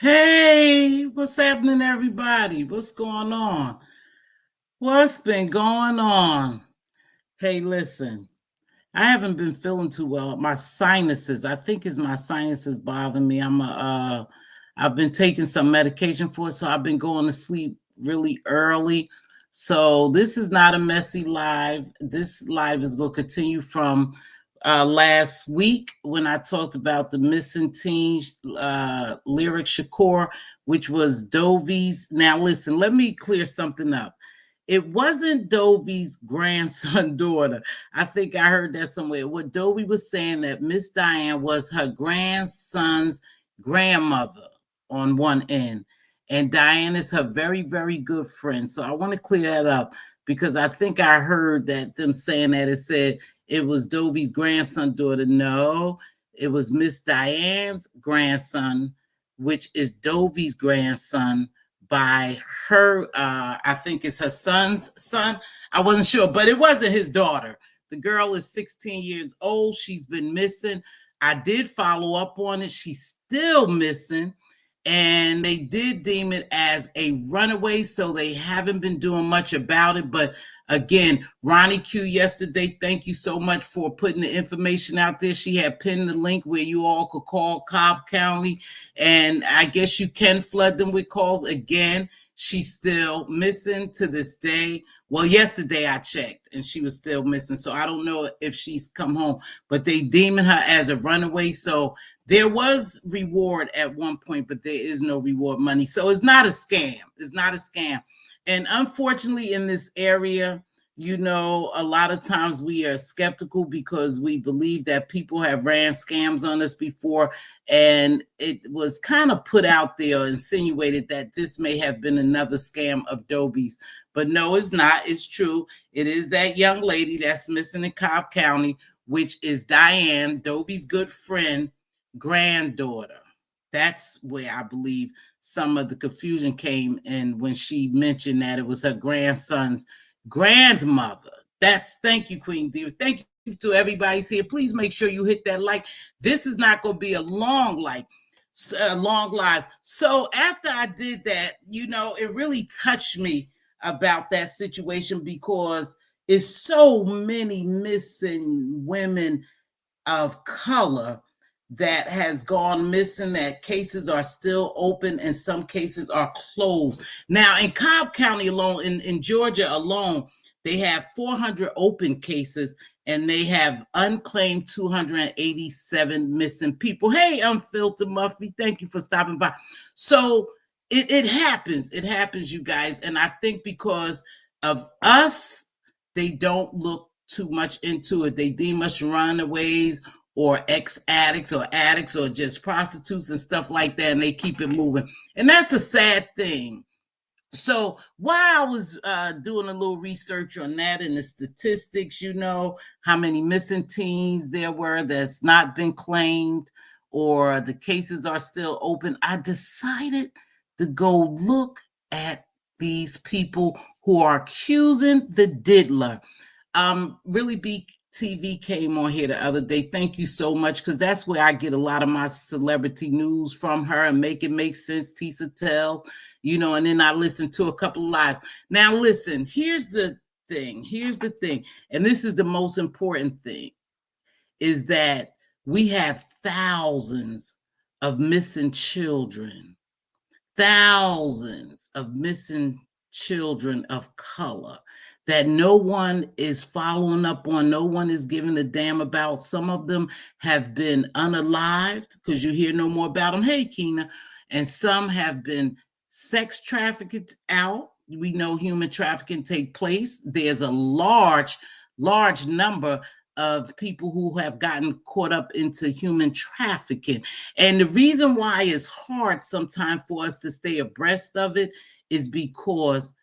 Hey, what's happening, everybody? What's going on? What's been going on? Hey, listen, I haven't been feeling too well. My sinuses, I think it's my sinuses bothering me. I've been taking some medication for it, so I've been going to sleep really early. So this is not a messy live. This live is going to continue from last week when I talked about the missing teen lyric Shakur, which was Dovey's. Now, listen, let me clear something up. It wasn't Dovey's grandson daughter. I think I heard that somewhere. What Dovey was saying that Miss Diane was her grandson's grandmother on one end, and Diane is her very, very good friend. So I want to clear that up because I think I heard that them saying that it said it was Dovey's grandson daughter. No, it was Miss Diane's grandson, which is Dovey's grandson by her, I think it's her son's son. I wasn't sure, but it wasn't his daughter. The girl is 16 years old. She's been missing. I did follow up on it. She's still missing. And they did deem it as a runaway, so they haven't been doing much about it. But again, Ronnie Q yesterday, thank you so much for putting the information out there. She had pinned the link where you all could call Cobb County, and I guess you can flood them with calls. Again, she's still missing to this day. Well, yesterday I checked and she was still missing, so I don't know if she's come home, but they deeming her as a runaway. So there was reward at one point, but there is no reward money. So it's not a scam. It's not a scam. And unfortunately, in this area, you know, a lot of times we are skeptical because we believe that people have ran scams on us before. And it was kind of put out there or insinuated that this may have been another scam of Dovey's. But no, it's not. It's true. It is that young lady that's missing in Cobb County, which is Diane, Dovey's good friend, granddaughter. That's where I believe some of the confusion came in when she mentioned that it was her grandson's grandmother. Thank you, Queen Diva. Thank you to everybody's here. Please make sure you hit that like. This is not going to be a long live. So after I did that, you know, it really touched me about that situation because it's so many missing women of color that has gone missing, that cases are still open and some cases are closed. Now, in Cobb County alone, in Georgia alone, they have 400 open cases and they have unclaimed 287 missing people. Hey, Unfiltered Muffy, thank you for stopping by. So it happens. It happens, you guys. And I think because of us, they don't look too much into it. They deem us runaways or ex-addicts or addicts or just prostitutes and stuff like that, and they keep it moving. And that's a sad thing. So while I was doing a little research on that and the statistics, how many missing teens there were that's not been claimed or the cases are still open, I decided to go look at these people who are accusing the Diddler. Really Big TV came on here the other day. Thank you so much, because that's where I get a lot of my celebrity news from, her, and Make It Make Sense, Tisa Tells, and then I listen to a couple of lives. Now, listen, here's the thing, and this is the most important thing, is that we have thousands of missing children, thousands of missing children of color that no one is following up on, no one is giving a damn about. Some of them have been unalived because you hear no more about them. Hey, Keena. And some have been sex trafficked out. We know human trafficking take place. There's a large number of people who have gotten caught up into human trafficking. And the reason why it's hard sometimes for us to stay abreast of it is because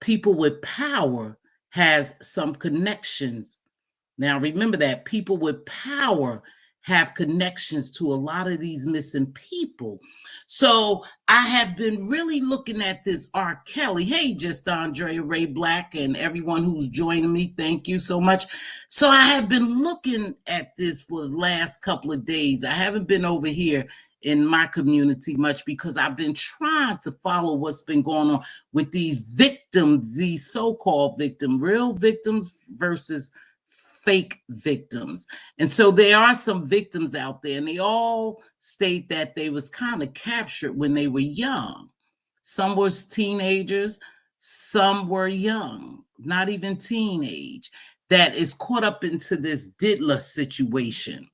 people with power has some connections. Now, remember that people with power have connections to a lot of these missing people. So I have been really looking at this R. Kelly. Hey, just Andrea Ray Black and everyone who's joining me. Thank you so much. So I have been looking at this for the last couple of days. I haven't been over here in my community much because I've been trying to follow what's been going on with these victims, these so-called victims, real victims versus fake victims. And so there are some victims out there, and they all state that they was kind of captured when they were young. Some was teenagers, some were young, not even teenage, that is caught up into this Diddler situation.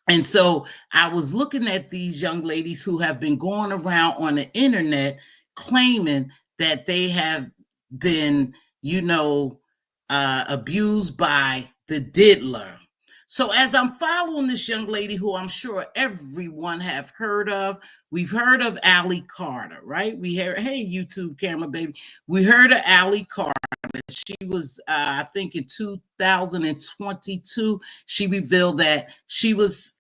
And so I was looking at these young ladies who have been going around on the internet claiming that they have been, abused by the Diddler. So as I'm following this young lady who I'm sure everyone have heard of, we've heard of Allie Carter, right? We heard, hey, YouTube camera, baby. We heard of Allie Carter. She was, I think in 2022, she revealed that she was,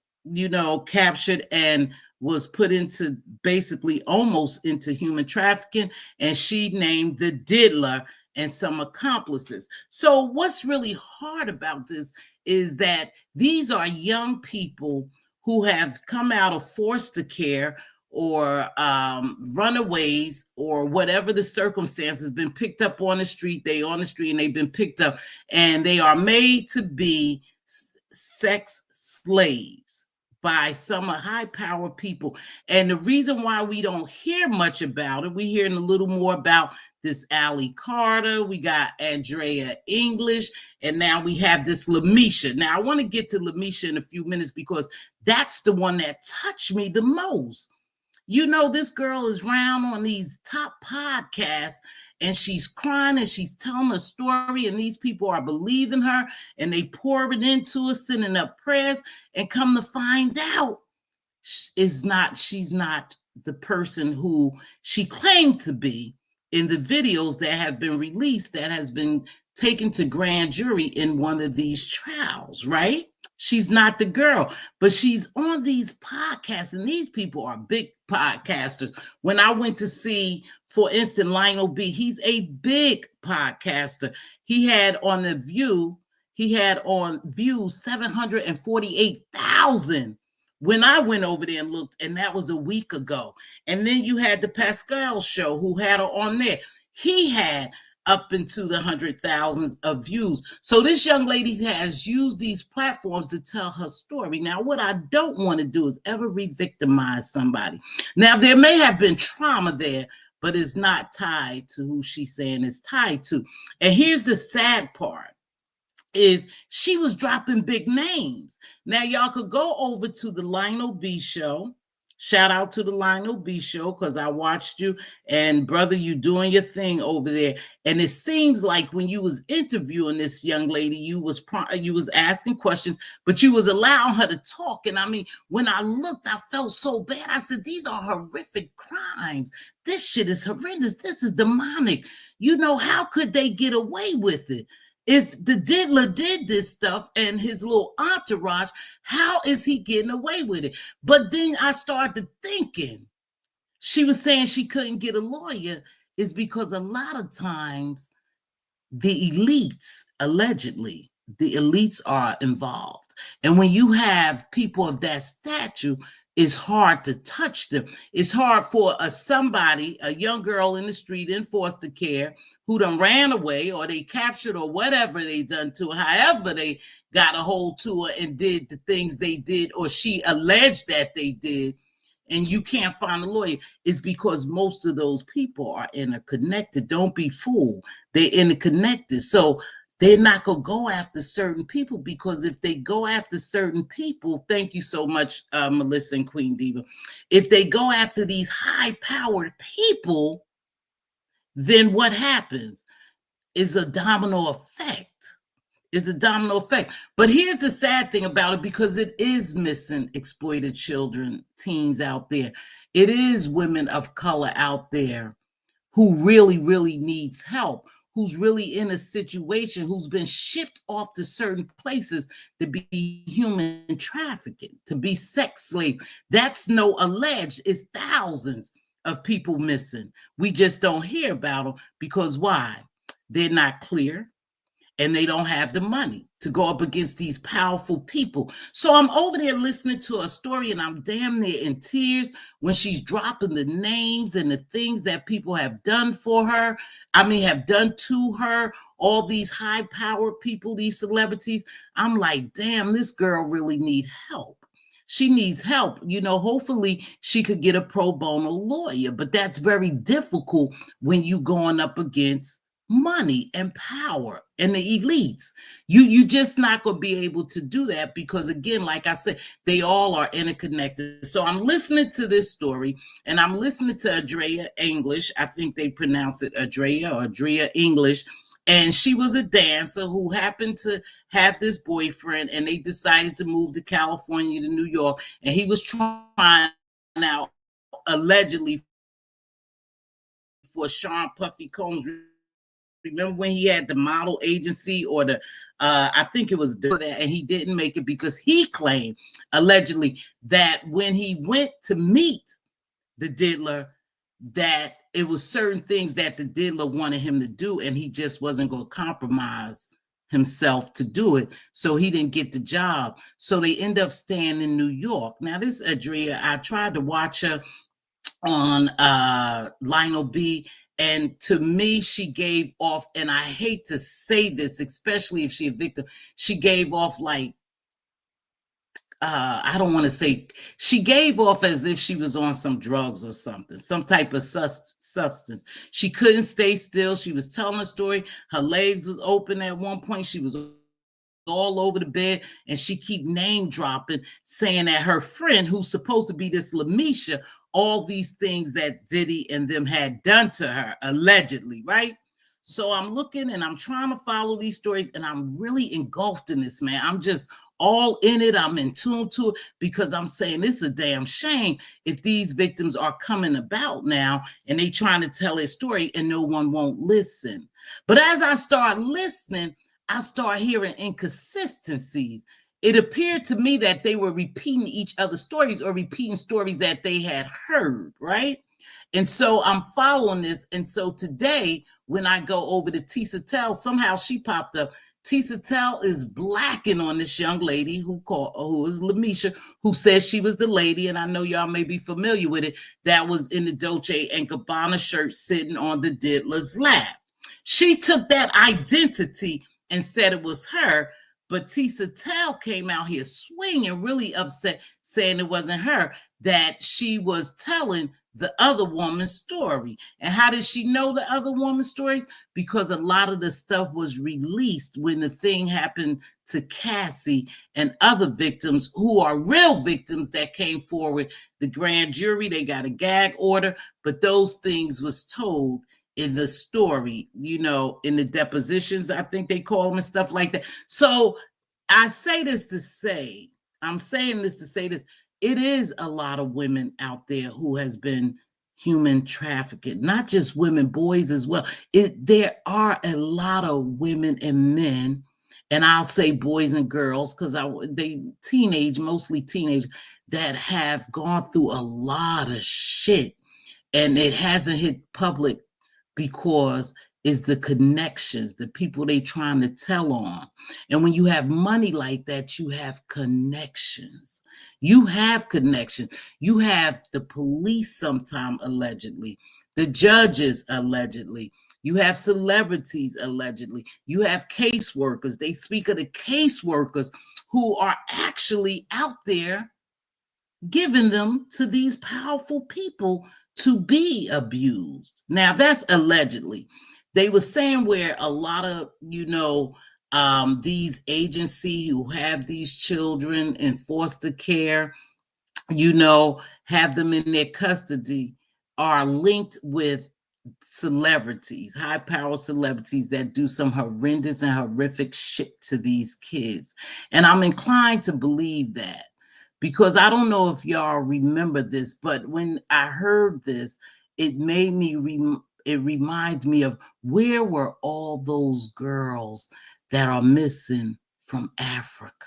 captured and was put into basically almost into human trafficking, and she named the Diddler and some accomplices. So what's really hard about this is that these are young people who have come out of foster care or runaways or whatever the circumstances, been picked up on the street. They on the street and they've been picked up, and they are made to be sex slaves by some high-powered people. And the reason why we don't hear much about it, we're hearing a little more about this Allie Carter, we got Andrea English, and now we have this Lamisha. Now, I want to get to Lamisha in a few minutes because that's the one that touched me the most. This girl is round on these top podcasts, and she's crying and she's telling a story, and these people are believing her, and they pour it into her, sending up prayers, and come to find out she's not the person who she claimed to be in the videos that have been released, that has been taken to grand jury in one of these trials, right? She's not the girl, but she's on these podcasts, and these people are big podcasters. When I went to see, for instance, Lionel B, he's a big podcaster. He had on views 748,000 when I went over there and looked, and that was a week ago. And then you had the Pascal show who had her on there. He had up into the 100,000s of views. So this young lady has used these platforms to tell her story. Now, what I don't want to do is ever re-victimize somebody. Now, there may have been trauma there, but it's not tied to who she's saying it's tied to. And here's the sad part, is she was dropping big names. Now, y'all could go over to the Lionel B show. Shout out to the Lionel B show, because I watched you, and brother, you doing your thing over there. And it seems like when you was interviewing this young lady, you was asking questions, but you was allowing her to talk. And I mean, when I looked, I felt so bad. I said, these are horrific crimes. This shit is horrendous. This is demonic. You know, how could they get away with it? If the Diddler did this stuff and his little entourage, how is he getting away with it? But then I started thinking, she was saying she couldn't get a lawyer is because a lot of times the elites, allegedly, the elites are involved. And when you have people of that stature, it's hard to touch them. It's hard for somebody, a young girl in the street in foster care, who done ran away or they captured or whatever they done to her, however they got a hold to her and did the things they did, or she alleged that they did, and you can't find a lawyer, is because most of those people are interconnected. Don't be fooled. They're interconnected. So they're not going to go after certain people, because if they go after certain people, thank you so much, Melissa and Queen Diva. If they go after these high-powered people, then what happens is a domino effect. Is a domino effect. But here's the sad thing about it, because it is missing exploited children, teens out there. It is women of color out there who really, really needs help, who's really in a situation, who's been shipped off to certain places to be human trafficking, to be sex slave. That's no alleged. It's thousands of people missing. We just don't hear about them because why? They're not clear, and they don't have the money to go up against these powerful people. So I'm over there listening to a story, and I'm damn near in tears when she's dropping the names and the things that people have done for her. I mean, have done to her, all these high-powered people, these celebrities. I'm like, damn, this girl really needs help. She needs help. You know, hopefully she could get a pro bono lawyer, but that's very difficult when you going up against money and power and the elites. You just not going to be able to do that, because again, like I said, they all are interconnected. So I'm listening to this story, and I'm listening to Adria English. I think they pronounce it Adria or Adria English. And she was a dancer who happened to have this boyfriend, and they decided to move to California, to New York, and he was trying out allegedly for Sean Puffy Combs. Remember when he had the model agency, or the I think it was that, and he didn't make it because he claimed allegedly that when he went to meet the Diddler, that it was certain things that the Diddler wanted him to do, and he just wasn't going to compromise himself to do it, so he didn't get the job. So they end up staying in New York. Now this Adria, I tried to watch her on Lionel B, and to me, she gave off, and I hate to say this, especially if she's a victim, she gave off like, I don't want to say, she gave off as if she was on some drugs or something, some type of substance. She couldn't stay still. She was telling a story. Her legs was open at one point. She was all over the bed, and she keep name dropping, saying that her friend, who's supposed to be this Lamisha, all these things that Diddy and them had done to her, allegedly, right? So I'm looking and I'm trying to follow these stories, and I'm really engulfed in this, man. I'm just all in it. I'm in tune to it, because I'm saying this is a damn shame if these victims are coming about now and they trying to tell their story and no one won't listen. But as I start listening, I start hearing inconsistencies. It appeared to me that they were repeating each other's stories, or repeating stories that they had heard, right? And so I'm following this. And so today, when I go over to Tisa Tell, somehow she popped up. Tisa Tell is blacking on this young lady who is Lamisha, who says she was the lady, and I know y'all may be familiar with it, that was in the Dolce & Gabbana shirt sitting on the Diddler's lap. She took that identity and said it was her, but Tisa Tell came out here swinging, really upset, saying it wasn't her, that she was telling the other woman's story. And how did she know the other woman's stories? Because a lot of the stuff was released when the thing happened to Cassie and other victims who are real victims that came forward. The grand jury, they got a gag order, but those things was told in the story, you know, in the depositions, I think they call them, and stuff like that. So I say this to say, I'm saying this to say this, it is a lot of women out there who has been human trafficked, not just women, boys as well. There are a lot of women and men, and I'll say boys and girls because they mostly teenage, that have gone through a lot of shit, and it hasn't hit public because it's the connections, the people they trying to tell on. And when you have money like that, you have connections. You have connections. You have the police sometime allegedly, the judges allegedly. You have celebrities allegedly. You have caseworkers. They speak of the caseworkers who are actually out there giving them to these powerful people to be abused. Now, that's allegedly. They were saying where a lot of, these agencies who have these children in foster care, have them in their custody, are linked with celebrities, high power celebrities that do some horrendous and horrific shit to these kids. And I'm inclined to believe that, because I don't know if y'all remember this, but when I heard this, it made me, it reminded me of where were all those girls that are missing from Africa,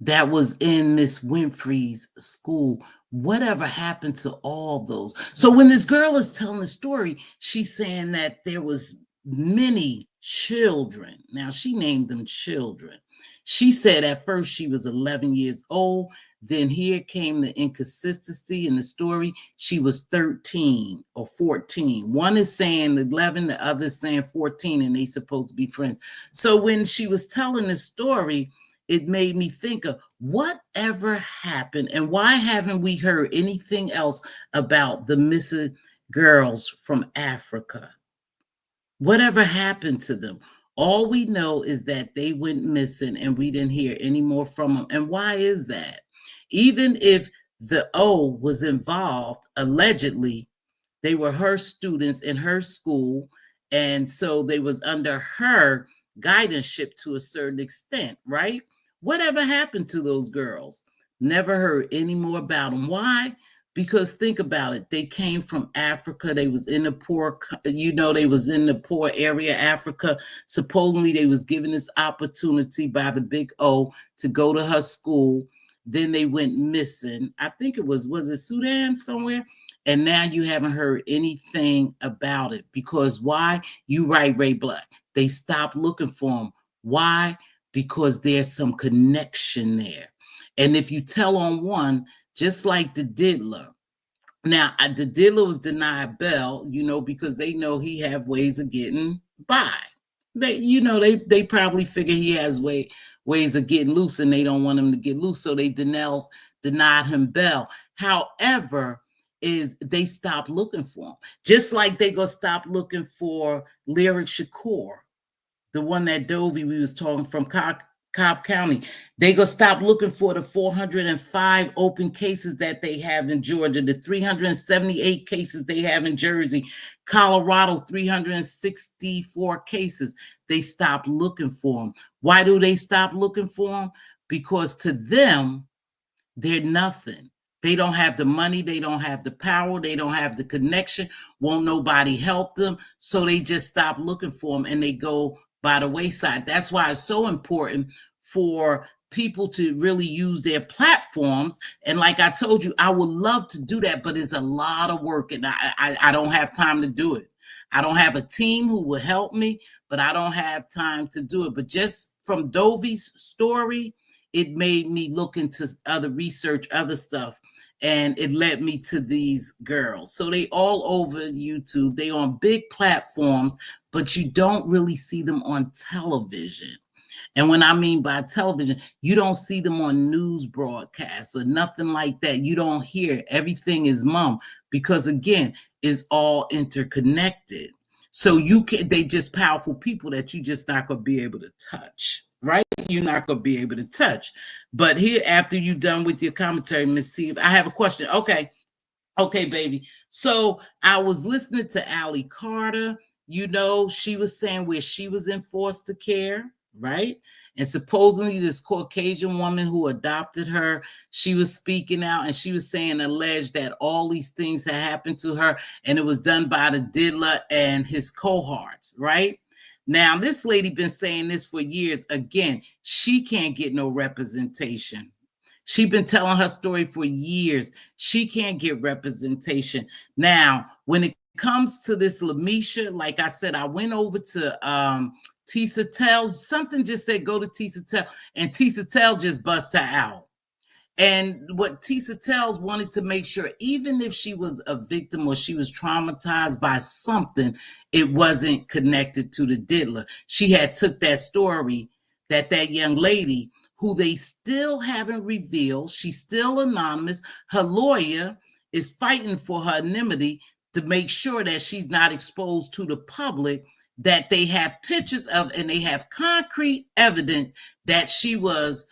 that was in Miss Winfrey's school. Whatever happened to all those? So when this girl is telling the story, she's saying that there was many children. Now, she named them children. She said at first she was 11 years old. Then here came the inconsistency in the story. She was 13 or 14. One is saying 11, the other is saying 14, and they supposed to be friends. So when she was telling the story, it made me think of whatever happened, and why haven't we heard anything else about the missing girls from Africa? Whatever happened to them? All we know is that they went missing and we didn't hear any more from them. And why is that? Even if the O was involved, allegedly, they were her students in her school, and so they was under her guidance-ship to a certain extent, right? Whatever happened to those girls? Never heard any more about them. Why? Because think about it. They came from Africa. They was in the poor, they was in the poor area, Africa. Supposedly they was given this opportunity by the big O to go to her school. Then they went missing. I think it was it Sudan somewhere? And now you haven't heard anything about it. Because why? You right, Ray Black. They stopped looking for them. Why? Because there's some connection there. And if you tell on one, just like the Diddler. Now, the Diddler was denied bail, because they know he have ways of getting by. They probably figure he has ways of getting loose, and they don't want him to get loose, so they denied him bail. However, they stopped looking for him, just like they gonna stop looking for Lyric Shakur, the one that Dovey we was talking from Cobb County. They gonna stop looking for the 405 open cases that they have in Georgia, the 378 cases they have in Jersey, Colorado, 364 cases. They stopped looking for them. Why do they stop looking for them? Because to them, they're nothing. They don't have the money. They don't have the power. They don't have the connection. Won't nobody help them. So they just stop looking for them and they go by the wayside. That's why it's so important for people to really use their platforms. And like I told you, I would love to do that, but it's a lot of work and I don't have time to do it. I don't have a team who will help me, but I don't have time to do it. But just from Dovey's story, it made me look into other research, other stuff, and it led me to these girls. So they all over YouTube. They on big platforms, but you don't really see them on television. And when I mean by television, you don't see them on news broadcasts or nothing like that. You don't hear. Everything is mum because again, it's all interconnected. So they just powerful people that you just not gonna be able to touch, right? You're not gonna be able to touch. But here, after you're done with your commentary, Miss T, I have a question. Okay, baby. So I was listening to Allie Carter. She was saying where she was in foster care, right? And supposedly this Caucasian woman who adopted her, she was speaking out and she was saying alleged that all these things had happened to her and it was done by the Diddler and his cohorts, right? Now, this lady been saying this for years. Again, she can't get no representation. She's been telling her story for years. She can't get representation. Now, when it comes to this Lamisha, like I said, I went over to Tisa Tell. Something just said go to Tisa Tell, and Tisa Tell just bust her out. And what Tisa Tells wanted to make sure, even if she was a victim or she was traumatized by something, it wasn't connected to the Diddler. She had took that story that young lady, who they still haven't revealed, she's still anonymous. Her lawyer is fighting for her anonymity to make sure that she's not exposed to the public, that they have pictures of and they have concrete evidence that she was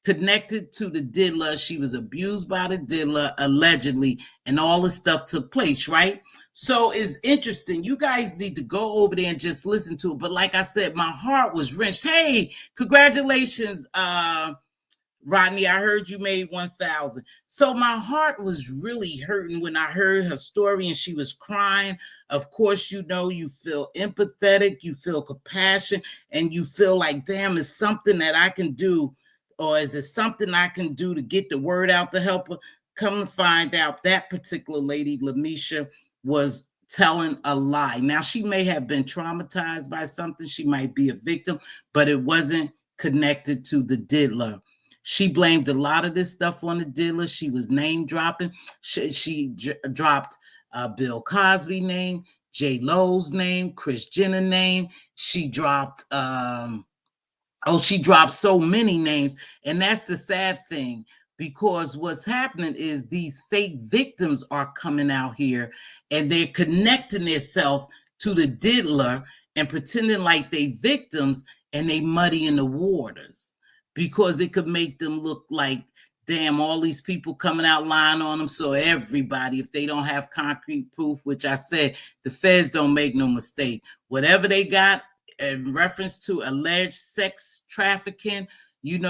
connected to the Diddler. She was abused by the Diddler, allegedly, and all this stuff took place, right? So it's interesting. You guys need to go over there and just listen to it. But like I said, my heart was wrenched. Hey, congratulations, Rodney. I heard you made 1,000. So my heart was really hurting when I heard her story and she was crying. Of course, you feel empathetic, you feel compassion, and you feel like, damn, it's something that I can do. Or is it something I can do to get the word out to help her? Come to find out, that particular lady, Lamisha, was telling a lie. Now, she may have been traumatized by something. She might be a victim, but it wasn't connected to the Diddler. She blamed a lot of this stuff on the Diddler. She was name dropping. She dropped Bill Cosby name, J. Lo's name, Kris Jenner name. She dropped... she dropped so many names. And that's the sad thing, because what's happening is these fake victims are coming out here and they're connecting themselves to the Diddler and pretending like they victims, and they muddying the waters because it could make them look like, damn, all these people coming out lying on them. So everybody, if they don't have concrete proof, which I said, the feds don't make no mistake. Whatever they got, in reference to alleged sex trafficking,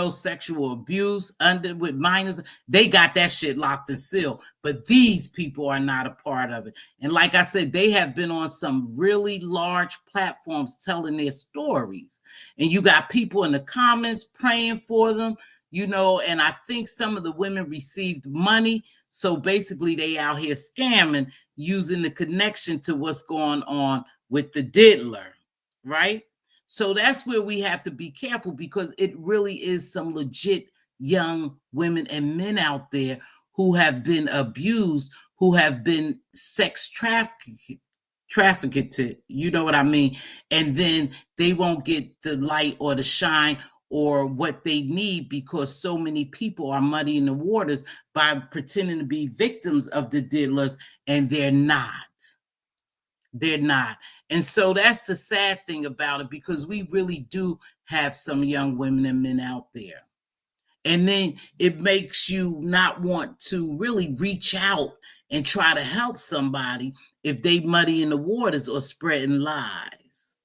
sexual abuse with minors, they got that shit locked and sealed. But these people are not a part of it. And like I said, they have been on some really large platforms telling their stories. And you got people in the comments praying for them, and I think some of the women received money. So basically they out here scamming using the connection to what's going on with the Diddler. Right? So that's where we have to be careful, because it really is some legit young women and men out there who have been abused, who have been sex trafficked, you know what I mean? And then they won't get the light or the shine or what they need, because so many people are muddying the waters by pretending to be victims of the Diddlers, and they're not. They're not. And so that's the sad thing about it, because we really do have some young women and men out there. And then it makes you not want to really reach out and try to help somebody if they muddy in the waters or spreading lies.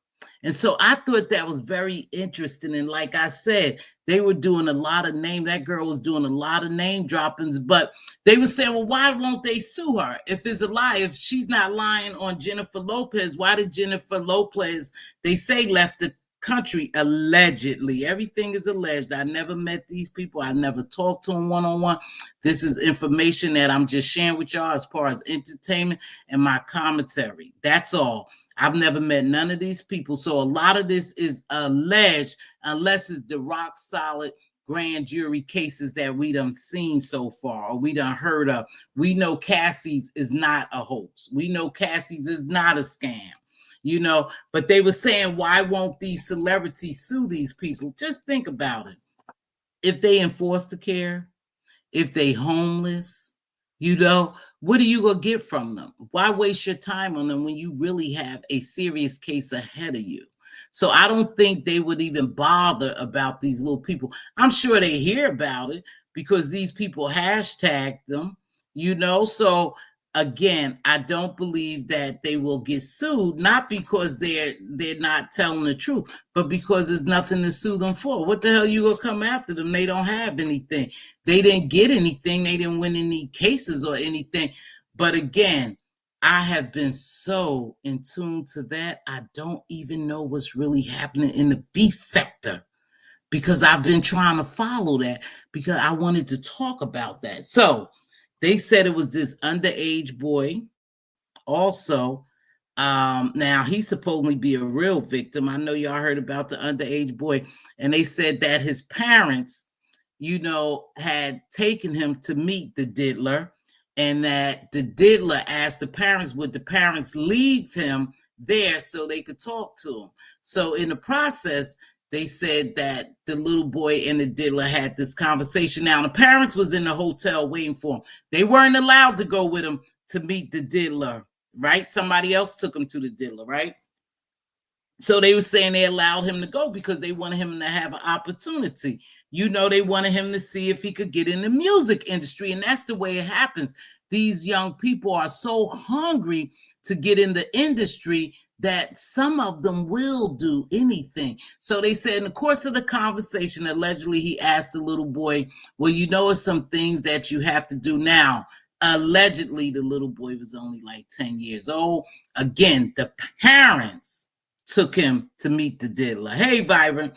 And so I thought that was very interesting. And like I said, they were doing a lot of that girl was doing a lot of name droppings, but they were saying, well, why won't they sue her? If it's a lie, if she's not lying on Jennifer Lopez, why did Jennifer Lopez, they say, left the country allegedly? Everything is alleged. I never met these people. I never talked to them one-on-one. This is information that I'm just sharing with y'all as far as entertainment and my commentary. That's all. I've never met none of these people. So a lot of this is alleged, unless it's the rock solid grand jury cases that we done seen so far, or we done heard of. We know Cassie's is not a hoax. We know Cassie's is not a scam. But they were saying, why won't these celebrities sue these people? Just think about it. If they in foster care, if they homeless, what are you gonna get from them? Why waste your time on them when you really have a serious case ahead of you? So I don't think they would even bother about these little people. I'm sure they hear about it because these people hashtag them, So again, I don't believe that they will get sued, not because they're not telling the truth, but because there's nothing to sue them for. What the hell you gonna come after them? They don't have anything. They didn't get anything. They didn't win any cases or anything. But again, I have been so in tune to that. I don't even know what's really happening in the beef sector because I've been trying to follow that because I wanted to talk about that. So they said it was this underage boy. Also, now he's supposedly be a real victim. I know y'all heard about the underage boy, and they said that his parents, had taken him to meet the diddler, and that the diddler asked the parents, would the parents leave him there so they could talk to him? So in the process, they said that the little boy and the diddler had this conversation. Now, the parents was in the hotel waiting for him. They weren't allowed to go with him to meet the diddler, right? Somebody else took him to the diddler, right? So they were saying they allowed him to go because they wanted him to have an opportunity. They wanted him to see if he could get in the music industry. And that's the way it happens. These young people are so hungry to get in the industry that some of them will do anything. So they said in the course of the conversation, allegedly, he asked the little boy, well, it's some things that you have to do now. Allegedly, the little boy was only like 10 years old. Again, the parents took him to meet the diddler. Hey, Vibrant.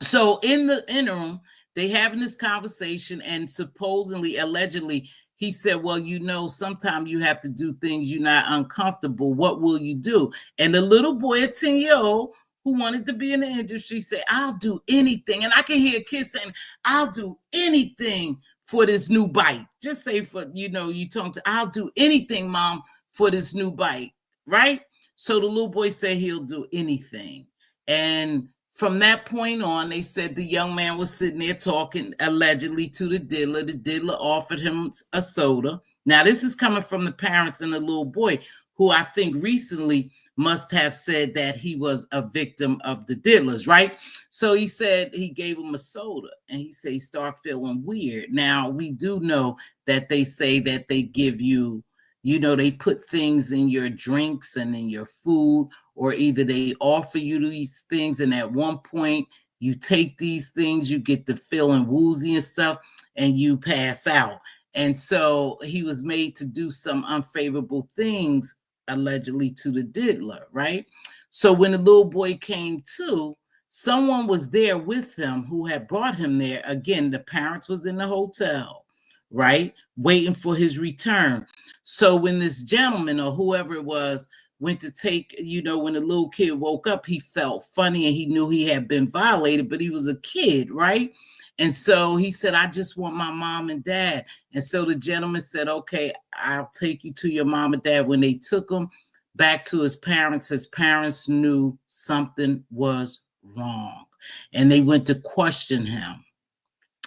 So in the interim, they having this conversation, and supposedly, allegedly, he said, well, sometimes you have to do things you're not uncomfortable. What will you do? And the little boy, a 10-year-old, who wanted to be in the industry, said, I'll do anything. And I can hear kids saying, I'll do anything for this new bike. Just say you told him, I'll do anything, Mom, for this new bike, right? So the little boy said he'll do anything. And from that point on, they said the young man was sitting there talking allegedly to the diddler. The diddler offered him a soda. Now, this is coming from the parents and the little boy, who I think recently must have said that he was a victim of the diddlers, right? So he said he gave him a soda, and he said he started feeling weird. Now, we do know that they say that they give you, they put things in your drinks and in your food, or either they offer you these things, and at one point you take these things, you get to feeling woozy and stuff, and you pass out. And so he was made to do some unfavorable things, allegedly, to the diddler, right? So when the little boy came to, someone was there with him who had brought him there. Again, the parents was in the hotel, right, waiting for his return. So when this gentleman or whoever it was went to take, when the little kid woke up, he felt funny and he knew he had been violated, but he was a kid, right? And so he said, I just want my mom and dad. And so the gentleman said, okay, I'll take you to your mom and dad. When they took him back to his parents knew something was wrong. And they went to question him.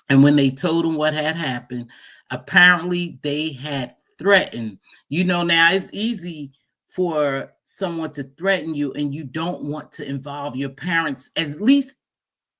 And when they told him what had happened, apparently they had threatened. Now it's easy for someone to threaten you and you don't want to involve your parents, at least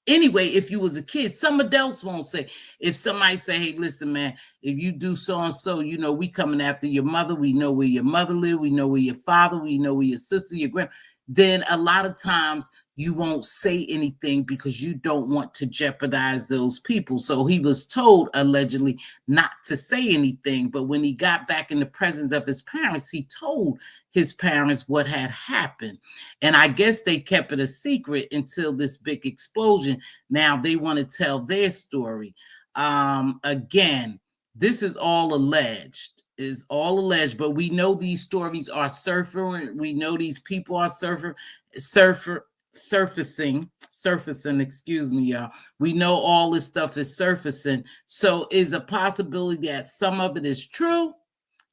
anyway. If you was a kid, some adults won't say. If somebody say, hey, listen, man, if you do so and so, we coming after your mother. We know where your mother live. We know where your father. We know where your sister, your grand. Then a lot of times you won't say anything because you don't want to jeopardize those people. So he was told, allegedly, not to say anything. But when he got back in the presence of his parents, he told his parents what had happened. And I guess they kept it a secret until this big explosion. Now they want to tell their story. Again, this is all alleged. Is all alleged, but we know these stories are surfacing. We know these people are surfacing, excuse me, y'all. We know all this stuff is surfacing. So is a possibility that some of it is true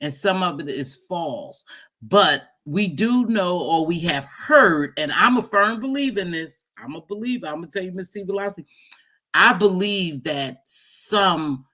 and some of it is false. But we do know, or we have heard, and I'm a firm believer in this. I'm a believer. I'm gonna tell you, Mz.Teavalocity, I believe that some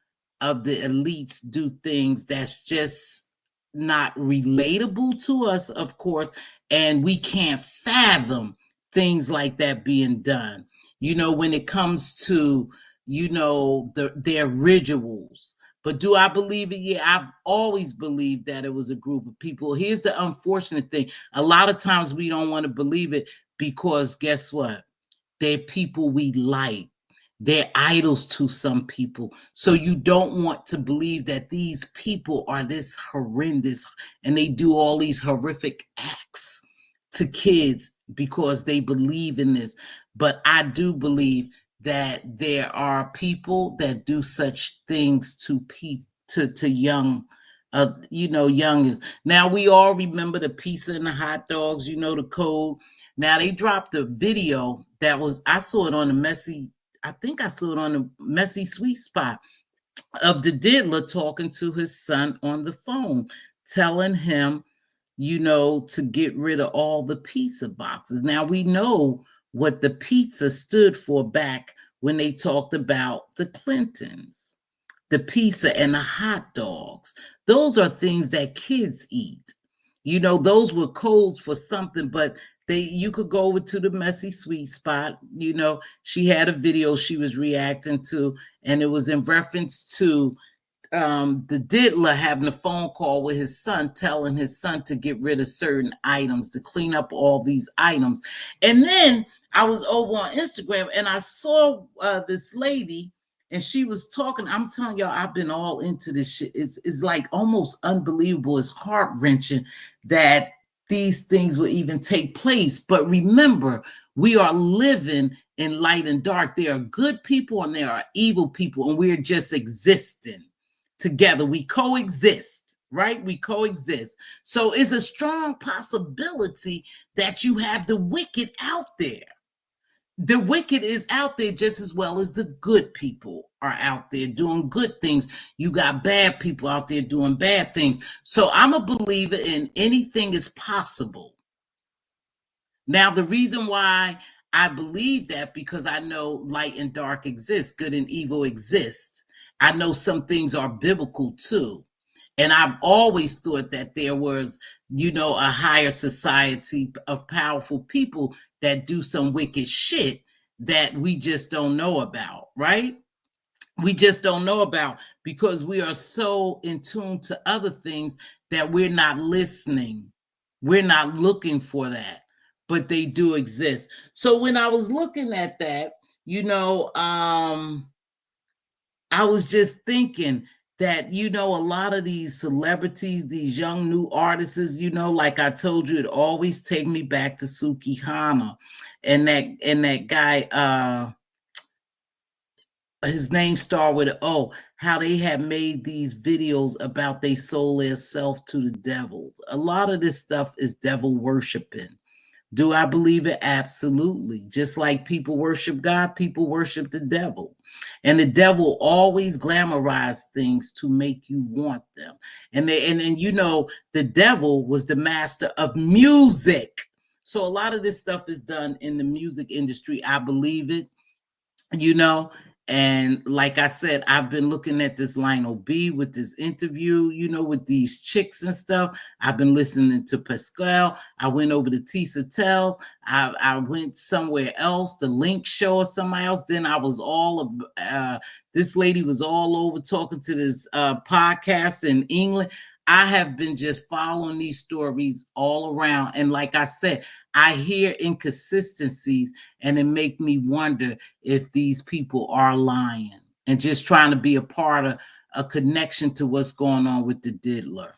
of the elites do things that's just not relatable to us, of course, and we can't fathom things like that being done. When it comes to, their rituals. But do I believe it? Yeah, I've always believed that it was a group of people. Here's the unfortunate thing. A lot of times we don't want to believe it because guess what? They're people we like. They're idols to some people. So you don't want to believe that these people are this horrendous and they do all these horrific acts to kids because they believe in this. But I do believe that there are people that do such things to young youngins. Now we all remember the pizza and the hot dogs, the code. Now they dropped a video that I saw it on the I think I saw it on the Messy Sweet Spot of the Diddler talking to his son on the phone, telling him, to get rid of all the pizza boxes. Now we know what the pizza stood for back when they talked about the Clintons, the pizza and the hot dogs. Those are things that kids eat. Those were codes for something, but you could go over to the Messy Sweet Spot. She had a video she was reacting to, and it was in reference to the Diddler having a phone call with his son, telling his son to get rid of certain items, to clean up all these items. And then I was over on Instagram and I saw this lady, and she was talking. I'm telling y'all, I've been all into this shit. It's like almost unbelievable. It's heart-wrenching that these things will even take place. But remember, we are living in light and dark. There are good people and there are evil people, and we're just existing together. We coexist, right? We coexist. So it's a strong possibility that you have the wicked out there. The wicked is out there just as well as the good people are out there doing good things. You got bad people out there doing bad things. So I'm a believer in anything is possible. Now, the reason why I believe that, because I know light and dark exist, good and evil exist. I know some things are biblical too. And I've always thought that there was, a higher society of powerful people that do some wicked shit that we just don't know about, right? We just don't know about because we are so in tune to other things that we're not listening. We're not looking for that, but they do exist. So when I was looking at that, I was just thinking that, a lot of these celebrities, these young new artists, like I told you, it always take me back to Sukihana and that guy, his name started with an O, how they have made these videos about they sold their self to the devil. A lot of this stuff is devil worshiping. Do I believe it? Absolutely. Just like people worship God, people worship the devil. And the devil always glamorizes things to make you want them. And the devil was the master of music. So a lot of this stuff is done in the music industry. I believe it, and like I said, I've been looking at this Lionel B with this interview, with these chicks and stuff. I've been listening to Pascal. I went over to Tisa Tells. I went somewhere else, the Link Show or somewhere else. Then I was this lady was all over talking to this podcast in England. I have been just following these stories all around. And like I said, I hear inconsistencies and it make me wonder if these people are lying and just trying to be a part of a connection to what's going on with the Diddler.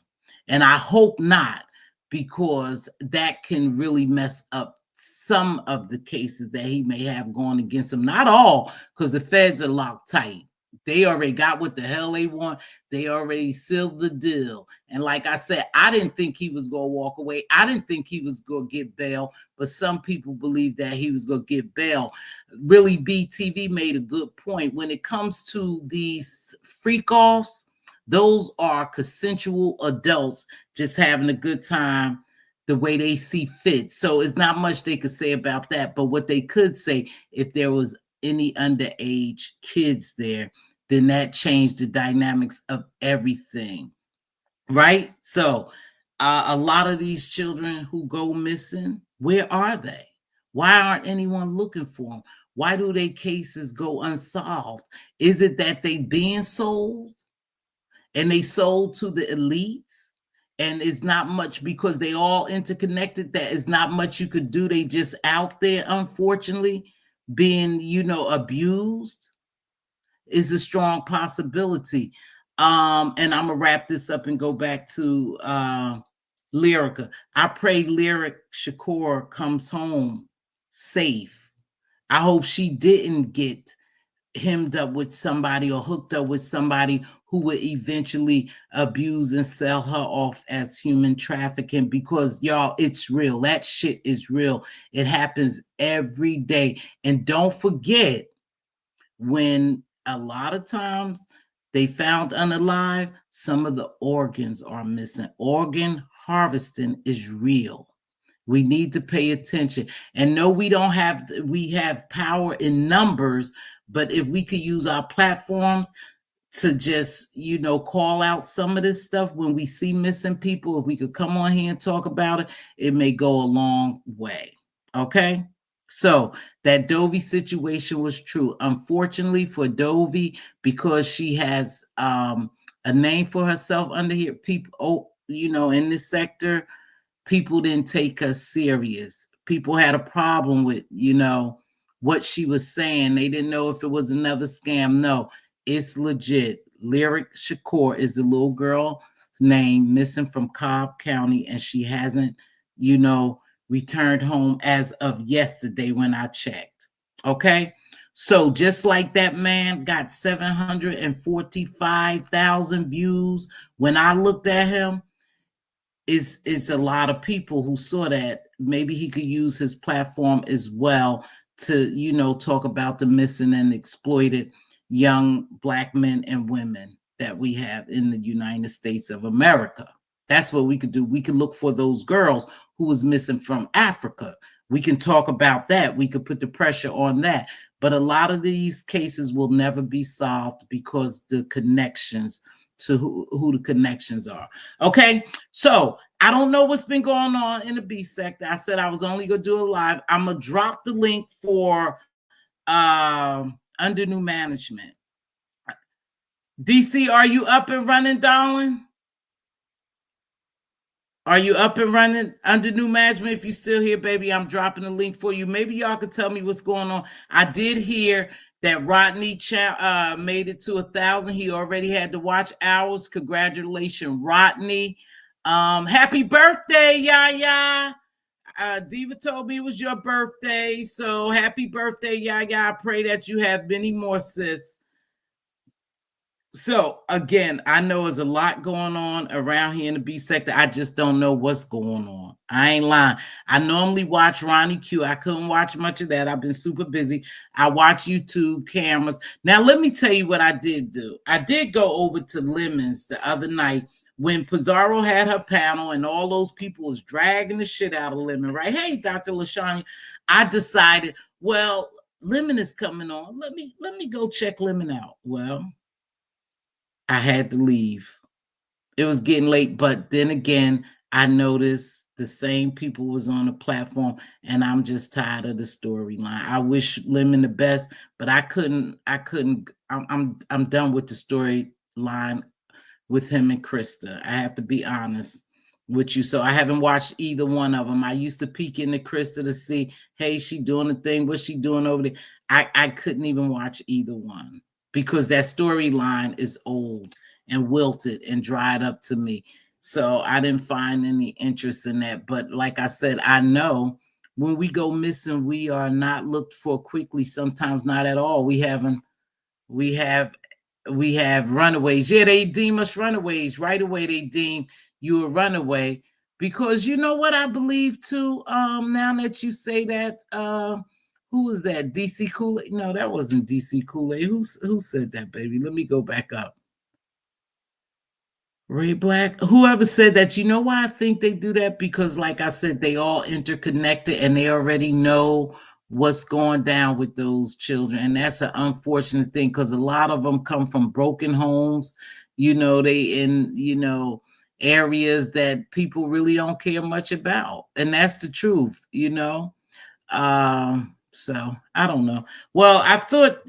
And I hope not, because that can really mess up some of the cases that he may have going against him. Not all, because the feds are locked tight. They already got what the hell they want. They already sealed the deal. And like I said, I didn't think he was going to walk away. I didn't think he was going to get bail, but some people believe that he was going to get bail. Really, BTV made a good point. When it comes to these freak-offs, those are consensual adults just having a good time, the way they see fit. So it's not much they could say about that. But what they could say, if there was any underage kids there, then that changed the dynamics of everything. Right? So a lot of these children who go missing, where are they? Why aren't anyone looking for them? Why do their cases go unsolved? Is it that they being sold and they sold to the elites? And it's not much because they all interconnected. That is not much you could do. They just out there, unfortunately, being, abused is a strong possibility. And I'm gonna wrap this up and go back to Lyrica. I pray Lyric Shakur comes home safe. I hope she didn't get hemmed up with somebody or hooked up with somebody who would eventually abuse and sell her off as human trafficking, because y'all, it's real. That shit is real. It happens every day. And don't forget, when a lot of times they found unalive, some of the organs are missing. Organ harvesting is real. We need to pay attention. And no, we have power in numbers, but if we could use our platforms to just, call out some of this stuff when we see missing people, if we could come on here and talk about it, it may go a long way. Okay? So that Dovey situation was true. Unfortunately for Dovey, because she has a name for herself under here, people, in this sector, people didn't take her serious. People had a problem with, what she was saying. They didn't know if it was another scam. No, it's legit. Lyric Shakur is the little girl name missing from Cobb County, and she hasn't, returned home as of yesterday when I checked. Okay. So just like that man got 745,000 views when I looked at him, it's a lot of people who saw that. Maybe he could use his platform as well to, talk about the missing and exploited young Black men and women that we have in the United States of America. That's what we could do. We could look for those girls who was missing from Africa. We can talk about that. We could put the pressure on that. But a lot of these cases will never be solved because the connections to who the connections are. Okay, so I don't know what's been going on in the beef sector. I said I was only gonna do it live. I'm gonna drop the link for under new management. DC, are you up and running, darling? Are you up and running under new management? If you're still here, baby, I'm dropping the link for you. Maybe y'all could tell me what's going on. I did hear that Rodney made it to 1,000. He already had the watch hours. Congratulations, Rodney. Happy birthday, Yaya. Diva told me it was your birthday. So happy birthday, Yaya. I pray that you have many more, sis. So again, I know there's a lot going on around here in the beef sector. I just don't know what's going on. I ain't lying. I normally watch Ronnie Q. I couldn't watch much of that. I've been super busy. I watch YouTube cameras. Now, let me tell you what I did do. I did go over to Lemons the other night when Pizarro had her panel and all those people was dragging the shit out of Lemon, right? Hey, Dr. LaShawn, I decided, well, Lemon is coming on. Let me go check Lemon out. Well, I had to leave. It was getting late, but then again, I noticed the same people was on the platform, and I'm just tired of the storyline. I wish Lemon the best, but I couldn't. I'm done with the storyline with him and Krista. I have to be honest with you. So I haven't watched either one of them. I used to peek into Krista to see, hey, she doing the thing, what's she doing over there? I couldn't even watch either one, because that storyline is old and wilted and dried up to me. So I didn't find any interest in that. But like I said, I know when we go missing, we are not looked for quickly, sometimes not at all. We have runaways. Yeah, they deem us runaways. Right away, they deem you a runaway. Because you know what I believe too, now that you say that, who was that? DC Kool-Aid? No, that wasn't DC Kool-Aid. Who said that, baby? Let me go back up. Ray Black, whoever said that, you know why I think they do that? Because, like I said, they all interconnected and they already know what's going down with those children. And that's an unfortunate thing because a lot of them come from broken homes. They in, areas that people really don't care much about. And that's the truth. So I don't know. Well, I thought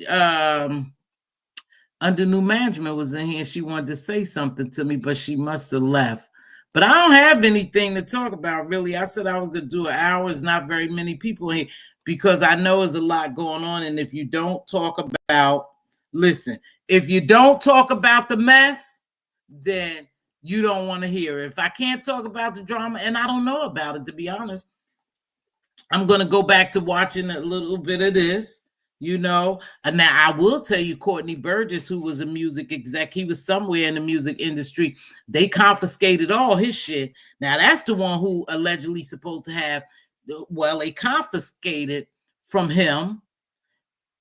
under new management was in here and she wanted to say something to me, but she must have left. But I don't have anything to talk about, really. I said I was going to do an hour. It's not very many people here because I know there's a lot going on. And if you don't talk about, listen, if you don't talk about the mess, then you don't want to hear it. If I can't talk about the drama, and I don't know about it, to be honest, I'm going to go back to watching a little bit of this. And now I will tell you, Courtney Burgess, who was a music exec, he was somewhere in the music industry. They confiscated all his shit. Now that's the one who allegedly supposed to have, well, they confiscated from him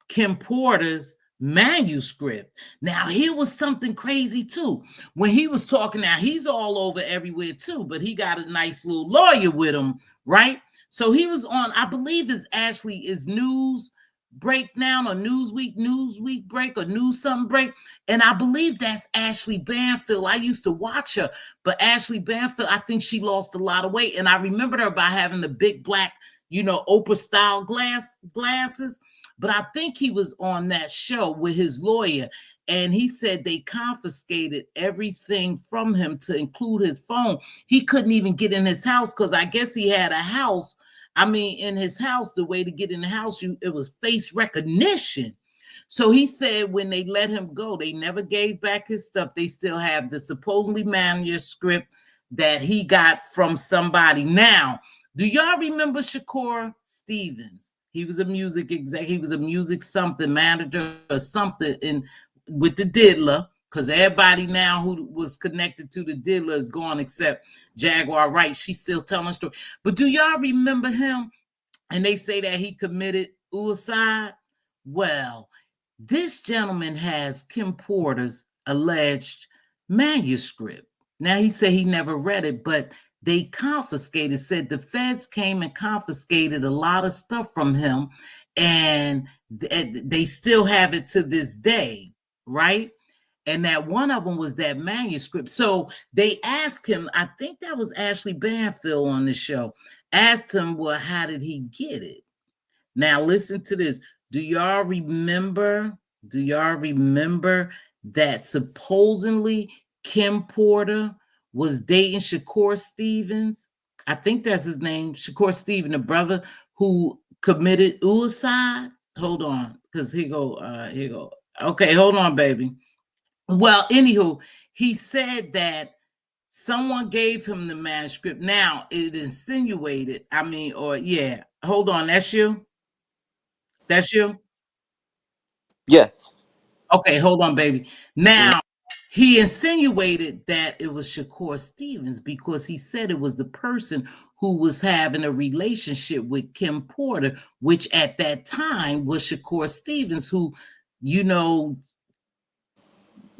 Kim Porter's manuscript. Now, here was something crazy too. When he was talking, now he's all over everywhere too, but he got a nice little lawyer with him, right? So he was on, I believe is News Breakdown or Newsweek Break or News something break. And I believe that's Ashley Banfield. I used to watch her, but Ashley Banfield, I think she lost a lot of weight. And I remembered her by having the big black, Oprah style glasses. But I think he was on that show with his lawyer, and he said they confiscated everything from him to include his phone. He couldn't even get in his house because I guess he had a house. I mean, in his house, the way to get in the house, it was face recognition. So he said when they let him go, they never gave back his stuff. They still have the supposedly manuscript that he got from somebody. Now, do y'all remember Shakur Stevens? He was a music exec. He was a music something manager or something with the Diddler, because everybody now who was connected to the Diddler is gone except Jaguar Wright. She's still telling a story. But do y'all remember him? And they say that he committed suicide. Well, this gentleman has Kim Porter's alleged manuscript. Now, he said he never read it, but they confiscated, said the feds came and confiscated a lot of stuff from him, and they still have it to this day, right? And that one of them was that manuscript. So they asked him, I think that was Ashley Banfield on the show, asked him, well, how did he get it? Now, listen to this. Do y'all remember that supposedly Kim Porter was dating Shakur Stevens? I think that's his name, Shakur Stevens, the brother who committed suicide. Hold on, because here go. Okay, hold on, baby. Well, anywho, he said that someone gave him the manuscript. Now, it insinuated, hold on, that's you? That's you? Yes. Okay, hold on, baby. Now, he insinuated that it was Shakur Stevens because he said it was the person who was having a relationship with Kim Porter, which at that time was Shakur Stevens, who,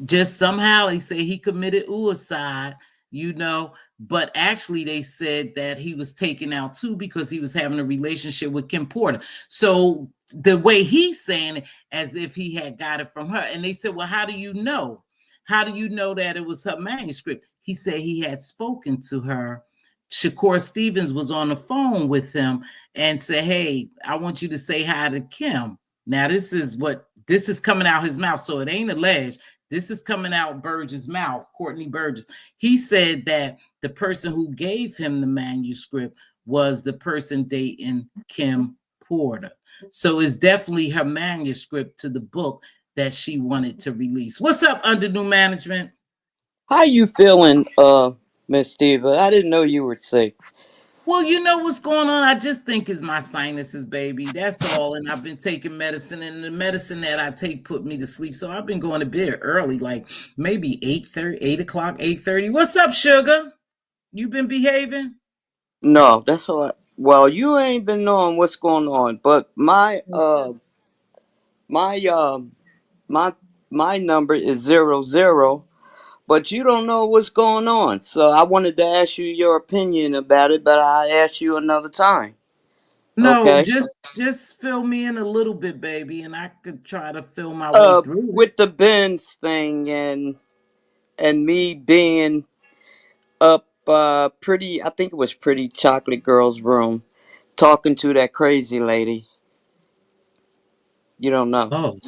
just somehow they say he committed suicide, but actually they said that he was taken out too because he was having a relationship with Kim Porter. So the way he's saying it, as if he had got it from her. And they said, well, how do you know? How do you know that it was her manuscript? He said he had spoken to her. Shakur Stevens was on the phone with him and said, hey, I want you to say hi to Kim. Now, this is coming out his mouth. So it ain't alleged. This is coming out Burgess' mouth, Courtney Burgess. He said that the person who gave him the manuscript was the person dating Kim Porter. So it's definitely her manuscript to the book that she wanted to release. What's up, under new management? How you feeling, Miss Steva? I didn't know you were sick. Well, you know what's going on? I just think it's my sinuses, baby. That's all. And I've been taking medicine, and the medicine that I take put me to sleep. So I've been going to bed early, like maybe 8:30, 8 o'clock, 8:30. What's up, sugar? You been behaving? No, that's all right. Well, you ain't been knowing what's going on, but my my my number is 00. but you don't know what's going on. So I wanted to ask you your opinion about it, but I ask you another time. No, Okay. just fill me in a little bit, baby, and I could try to fill my way through it. With the Benz thing and me being up pretty, I think it was Pretty Chocolate Girl's room, talking to that crazy lady. You don't know. Oh,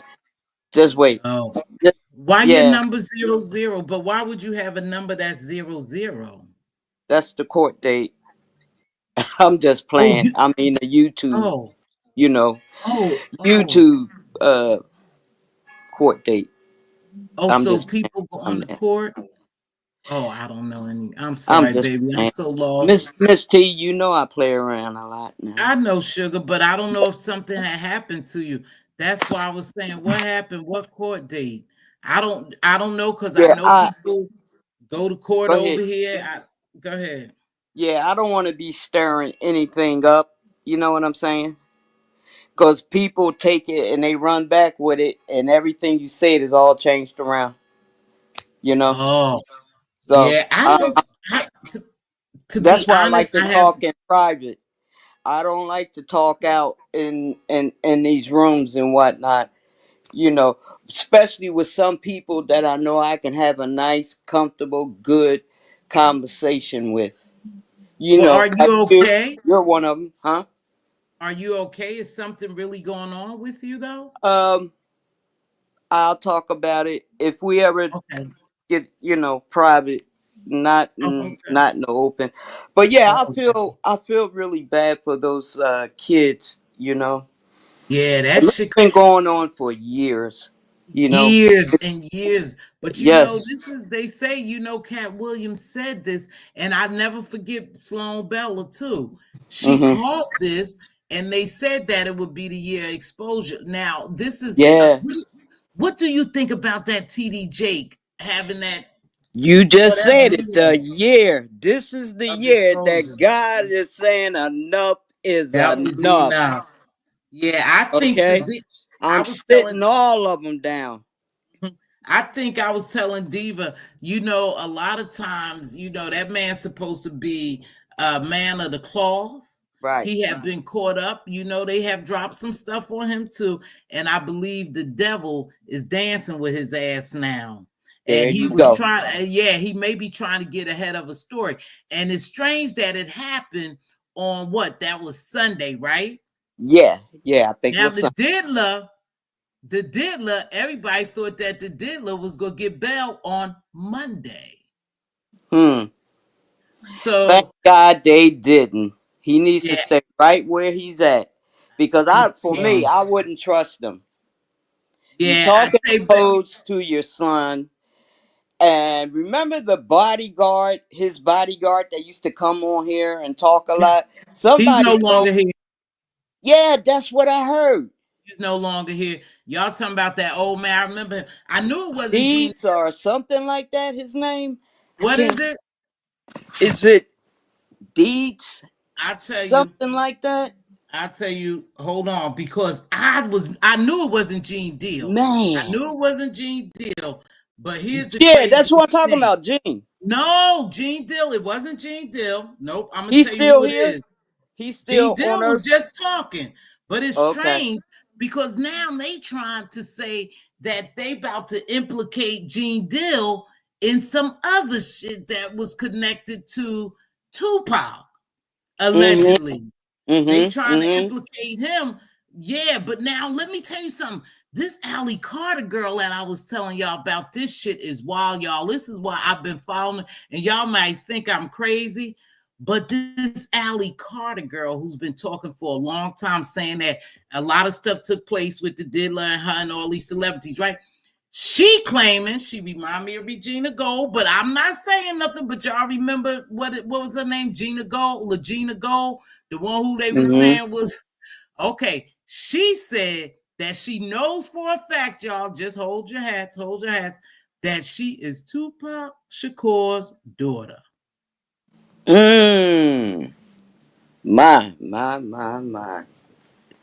Just wait. oh. Just, Why your yeah, number 00? But why would you have a number that's 00? that's the court date. I'm just Oh, playing. I mean the YouTube, oh, you know, oh. YouTube court date. Oh, I'm so just people go playing on on the that. court? Oh, I don't know any. I'm I'm sorry, just baby. I'm playing. so lost. Miss T, you know I play around a lot now. I know, sugar, but I don't know if something had happened to you. That's why I was saying, what happened? What court date? I don't know because I Yeah, know people go to court go over ahead. here. Go ahead. Yeah, I don't want to be stirring anything up. You know what I'm saying? Because people take it and they run back with it, and everything you said is all changed around. You know, Oh, so yeah. I don't. I, to be that's why I honest, like to I have. talk in private. I don't like to talk out in these rooms and whatnot. You know, especially with some people that I know I can have a nice, comfortable, good conversation with. You Well, know, are like you you, okay? you're one of them, huh? Are you okay? Is something really going on with you though? Um, I'll talk about it if we ever Okay. get private, Oh, okay. not in the open. But yeah, Oh, okay. I feel really bad for those kids. You know, Yeah, that and it's shit been going on for years. You know, years and years. But yes. this is they say, Cat Williams said this, and I never forget Sloan Bella too. She Mm-hmm. called this, and they said that it would be the year of exposure. Now, this is Yeah. what do you think about that TD Jake having that You just whatever said it. year The year. This is the of year exposure? that God is saying enough is That is enough. enough. Yeah, I think Okay. I I'm was telling sitting all of them down. I think I was telling Diva, a lot of times, that man's supposed to be a man of the cloth. Right. He had been caught up. They have dropped some stuff on him too. And I believe the devil is dancing with his ass now. And There he you was go. trying, he may be trying to get ahead of a story. And it's strange that it happened on what? That was Sunday, right? Yeah. Yeah. I think it Now was something. the diddler, everybody thought that the diddler was gonna get bail on Monday. Hmm. Thank So God they didn't. He needs to yeah, stay right where he's at. Because for me, well, I wouldn't trust him. You yeah, I talking say, codes to your son. And remember the bodyguard, his bodyguard that used to come on here and talk a lot? he's no Somebody told, longer here. yeah, that's what I heard. He's no longer here. Y'all talking about that old man? I remember him. I knew it wasn't Gene. Deeds or something like that, his name. I What is can't, it? is it Deeds? I tell you, Something like that? hold on, because I knew it wasn't Gene Deal. I Man. knew it wasn't Gene Deal. But here's the Yeah, crazy that's what I'm talking thing. about, Gene. No, Gene Dill. It wasn't Gene Dill. Nope. I'm gonna He's tell you still who it here? is. He's Gene still on Dill was Earth? just talking, but it's Okay. strange because now they trying to say that they about to implicate Gene Dill in some other shit that was connected to Tupac, Mm-hmm. allegedly. They Mm-hmm. trying to Mm-hmm. implicate him. Yeah, but now let me tell you something. This Allie Carter girl that I was telling y'all about, this shit is wild, y'all. This is why I've been following, and y'all might think I'm crazy, but this Allie Carter girl who's been talking for a long time saying that a lot of stuff took place with the Diddler and her and all these celebrities, right? She claiming she remind me of Regina Gold, but I'm not saying nothing. But y'all remember what was her name? Gina Gold, Regina Gold, the one who they was Mm-hmm. saying was okay. She said that she knows for a fact, y'all. Just hold your hats. That she is Tupac Shakur's daughter. Mm. My.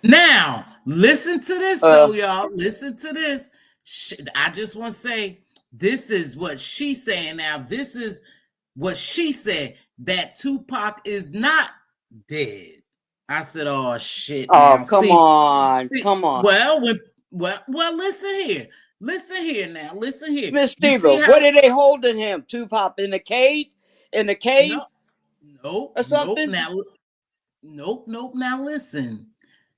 Now, listen to this Uh, though, y'all. Listen to this. I just want to say This is what she's saying now. This is what she said, that Tupac is not dead. I said, oh shit. Oh, Now come on, come on, well, listen here. Listen here now. Listen here. Miss You see Steva. how What are they holding him? Tupac in a cage, in a cave no, nope, or nope. something? Now nope, nope. Now listen.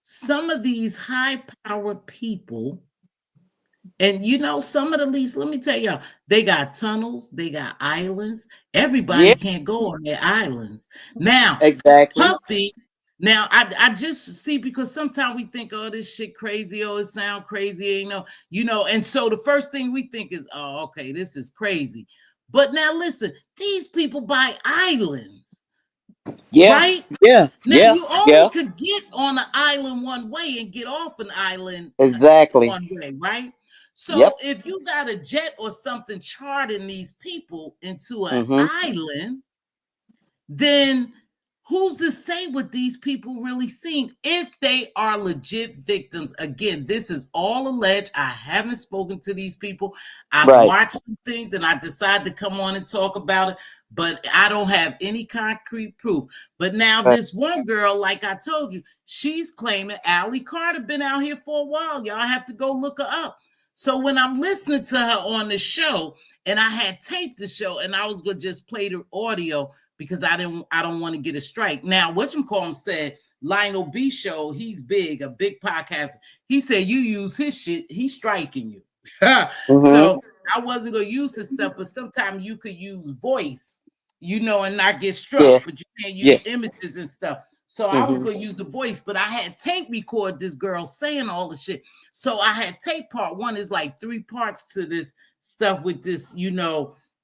Some of these high powered people, and some of the least, let me tell y'all, they got tunnels, they got islands. Yeah, Everybody can't go on their islands. Now, exactly. Puffy, now I just see, because sometimes we think, oh, this shit crazy, oh, it sound crazy, and so the first thing we think is, oh, okay, this is crazy. But now listen, these people buy islands, Yeah, right? yeah, Now yeah, you only yeah. could get on an island one way and get off an island Exactly. one way, right? So Yep. if you got a jet or something charting these people into an Mm-hmm. island, then who's to say what these people really seen if they are legit victims? Again, this is all alleged. I haven't spoken to these people. I've Right. watched some things and I decided to come on and talk about it, but I don't have any concrete proof. But now Right. this one girl, like I told you, she's claiming Allie Carter been out here for a while. Y'all have to go look her up. So when I'm listening to her on the show, and I had taped the show, and I was gonna just play the audio because I don't want to get a strike. Now, whatchamacallum said, Lionel B show, he's big, a big podcast. He said, you use his shit, he's striking you. Mm-hmm. So I wasn't gonna use his stuff, but sometimes you could use voice, and not get Yeah. struck, but you can't Yeah. use images and stuff. So I was Mm-hmm. gonna use the voice, but I had tape record this girl saying all the shit. So I had tape part one. Is like 3 parts to this stuff with this,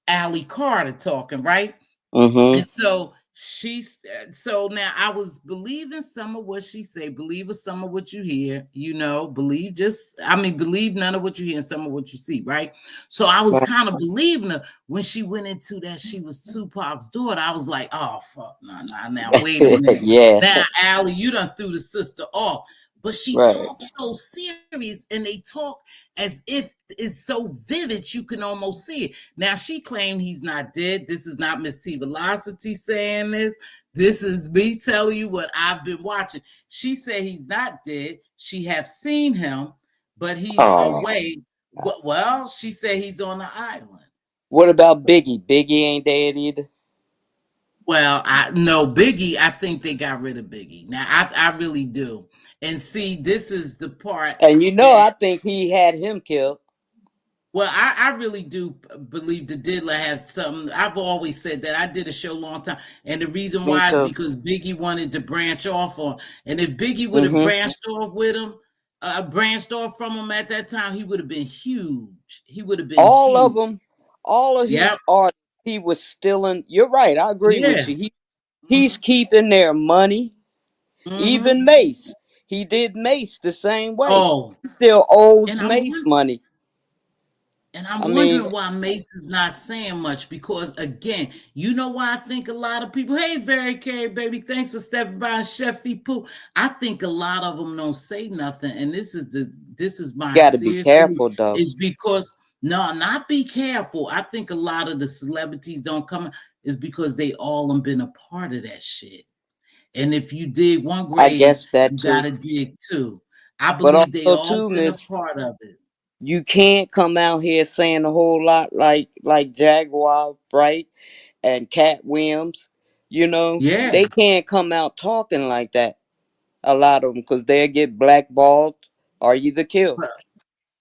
Allie Carter talking, right? Mm-hmm. And so so now I was believing some of what she said, believe some of what you hear, believe none of what you hear and some of what you see, right? So I was Right. kind of believing her when she went into that she was Tupac's daughter. I was like, oh fuck, no, now wait a minute. Yeah. Now, Allie, you done threw the sister off. But she Right. talks so serious and they talk as if it's so vivid you can almost see it. Now she claimed he's not dead. This is not Mz.Teavalocity saying this. This is me telling you what I've been watching. She said he's not dead. She have seen him, but he's Oh. away. Well, she said he's on the island. What about Biggie? Biggie ain't dead either. Well, I no Biggie. I think they got rid of Biggie. Now, I really do. And see, this is the part And that. I think he had him killed. Well, I really do believe the Diddler had something. I've always said that. I did a show a long time. And the reason Me why is too. because Biggie wanted to branch off on. And if Biggie would have Mm-hmm. branched off from him at that time, he would have been huge. He would have been All of huge. them, all of Yep. his art, he was stealing. You're right. I agree with Yeah. you. He's Mm-hmm. keeping their money. Even Mm-hmm. Mace. He did Mace the same way. Oh, He still owes and I'm Mace money. And I'm I mean, wondering why Mace is not saying much because, again, you know why I think a lot of people, hey, Very Carey, baby, thanks for stepping by, Chefy Pooh. I think a lot of them don't say nothing. And this is my got to be serious belief, careful though. is because, no, not be careful. I think a lot of the celebrities don't come, is because they all have been a part of that shit. And if you dig one I grave, guess that you got too. to dig two. I But believe they also all too, been a Miss, part of it. you can't come out here saying a whole lot like Jaguar, right? And Cat Williams. Yeah. They can't come out talking like that. A lot of them, because they'll get blackballed or either killed.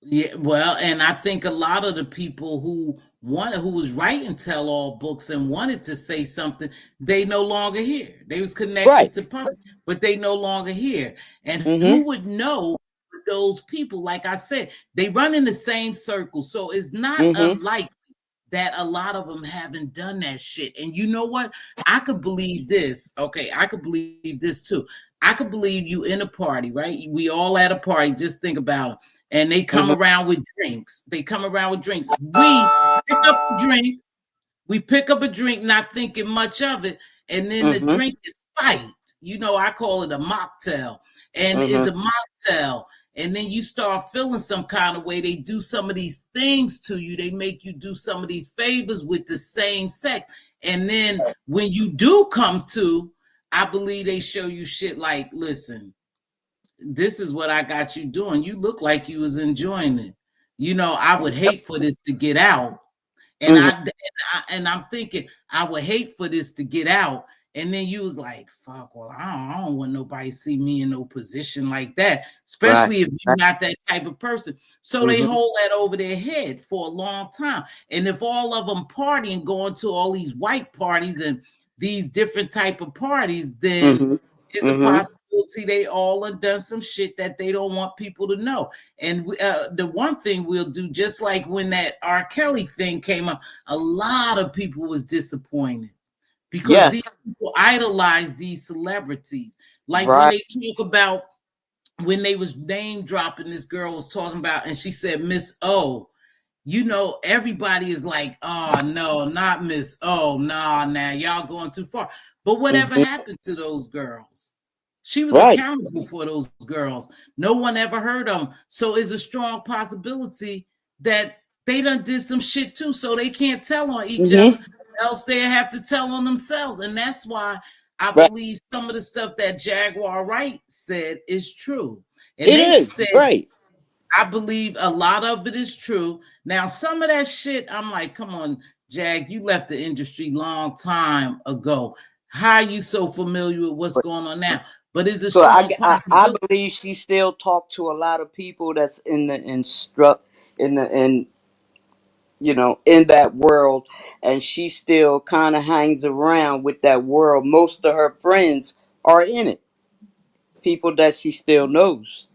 Yeah, well, and I think a lot of the people who was writing tell-all books and wanted to say something, they no longer here. They was Right. connected to public, but they no longer here. And Mm-hmm. who would know those people? Like I said, they run in the same circle, so it's not Mm-hmm. unlikely that a lot of them haven't done that shit. And you know what? I could believe this. Okay, I could believe this too. I could believe you in a party, right? We all at a party. Just think about it. And they come Mm-hmm. around with drinks. They come around with drinks. We pick up a drink. We pick up a drink, not thinking much of it, and then the Mm-hmm. drink is spiked. I call it a mocktail, and it's Mm-hmm. a mocktail. and then you start feeling some kind of way. They do some of these things to you. They make you do some of these favors with the same sex. And then when you do come to, I believe they show you shit like, listen, this is what I got you doing. You look like you was enjoying it. I would hate for this to get out. And Mhm. I'm thinking I would hate for this to get out. And then you was like, fuck, well, I don't want nobody see me in no position like that, Right. especially if you're Right. not that type of person. So they Mhm. hold that over their head for a long time. And if all of them partying, going to all these white parties and these different type of parties, then Mhm. it's a Mhm. possibility they all have done some shit that they don't want people to know. And the one thing we'll do, just like when that R. Kelly thing came up, a lot of people was disappointed because these Yes. people idolize these celebrities. Like when Right. they talk about, when they was name dropping, this girl was talking about, and she said Miss O. Everybody is like, oh no, not Miss O. Nah, now y'all going too far. But whatever Mhm. happened to those girls? She was Right. accountable for those girls. No one ever heard of them. So it's a strong possibility that they done did some shit too. So they can't tell on each Mhm. other. Else they have to tell on themselves. And that's why I Right. believe some of the stuff that Jaguar Wright said is true. And It they is said, right. I believe a lot of it is true. Now, some of that shit, I'm like, come on, Jag, you left the industry long time ago. How are you so familiar with what's going on now? But it's a So strong I possibility. believe she still talked to a lot of people that's in the instruct in the in in that world, and she still kind of hangs around with that world. Most of her friends are in it, people that she still knows.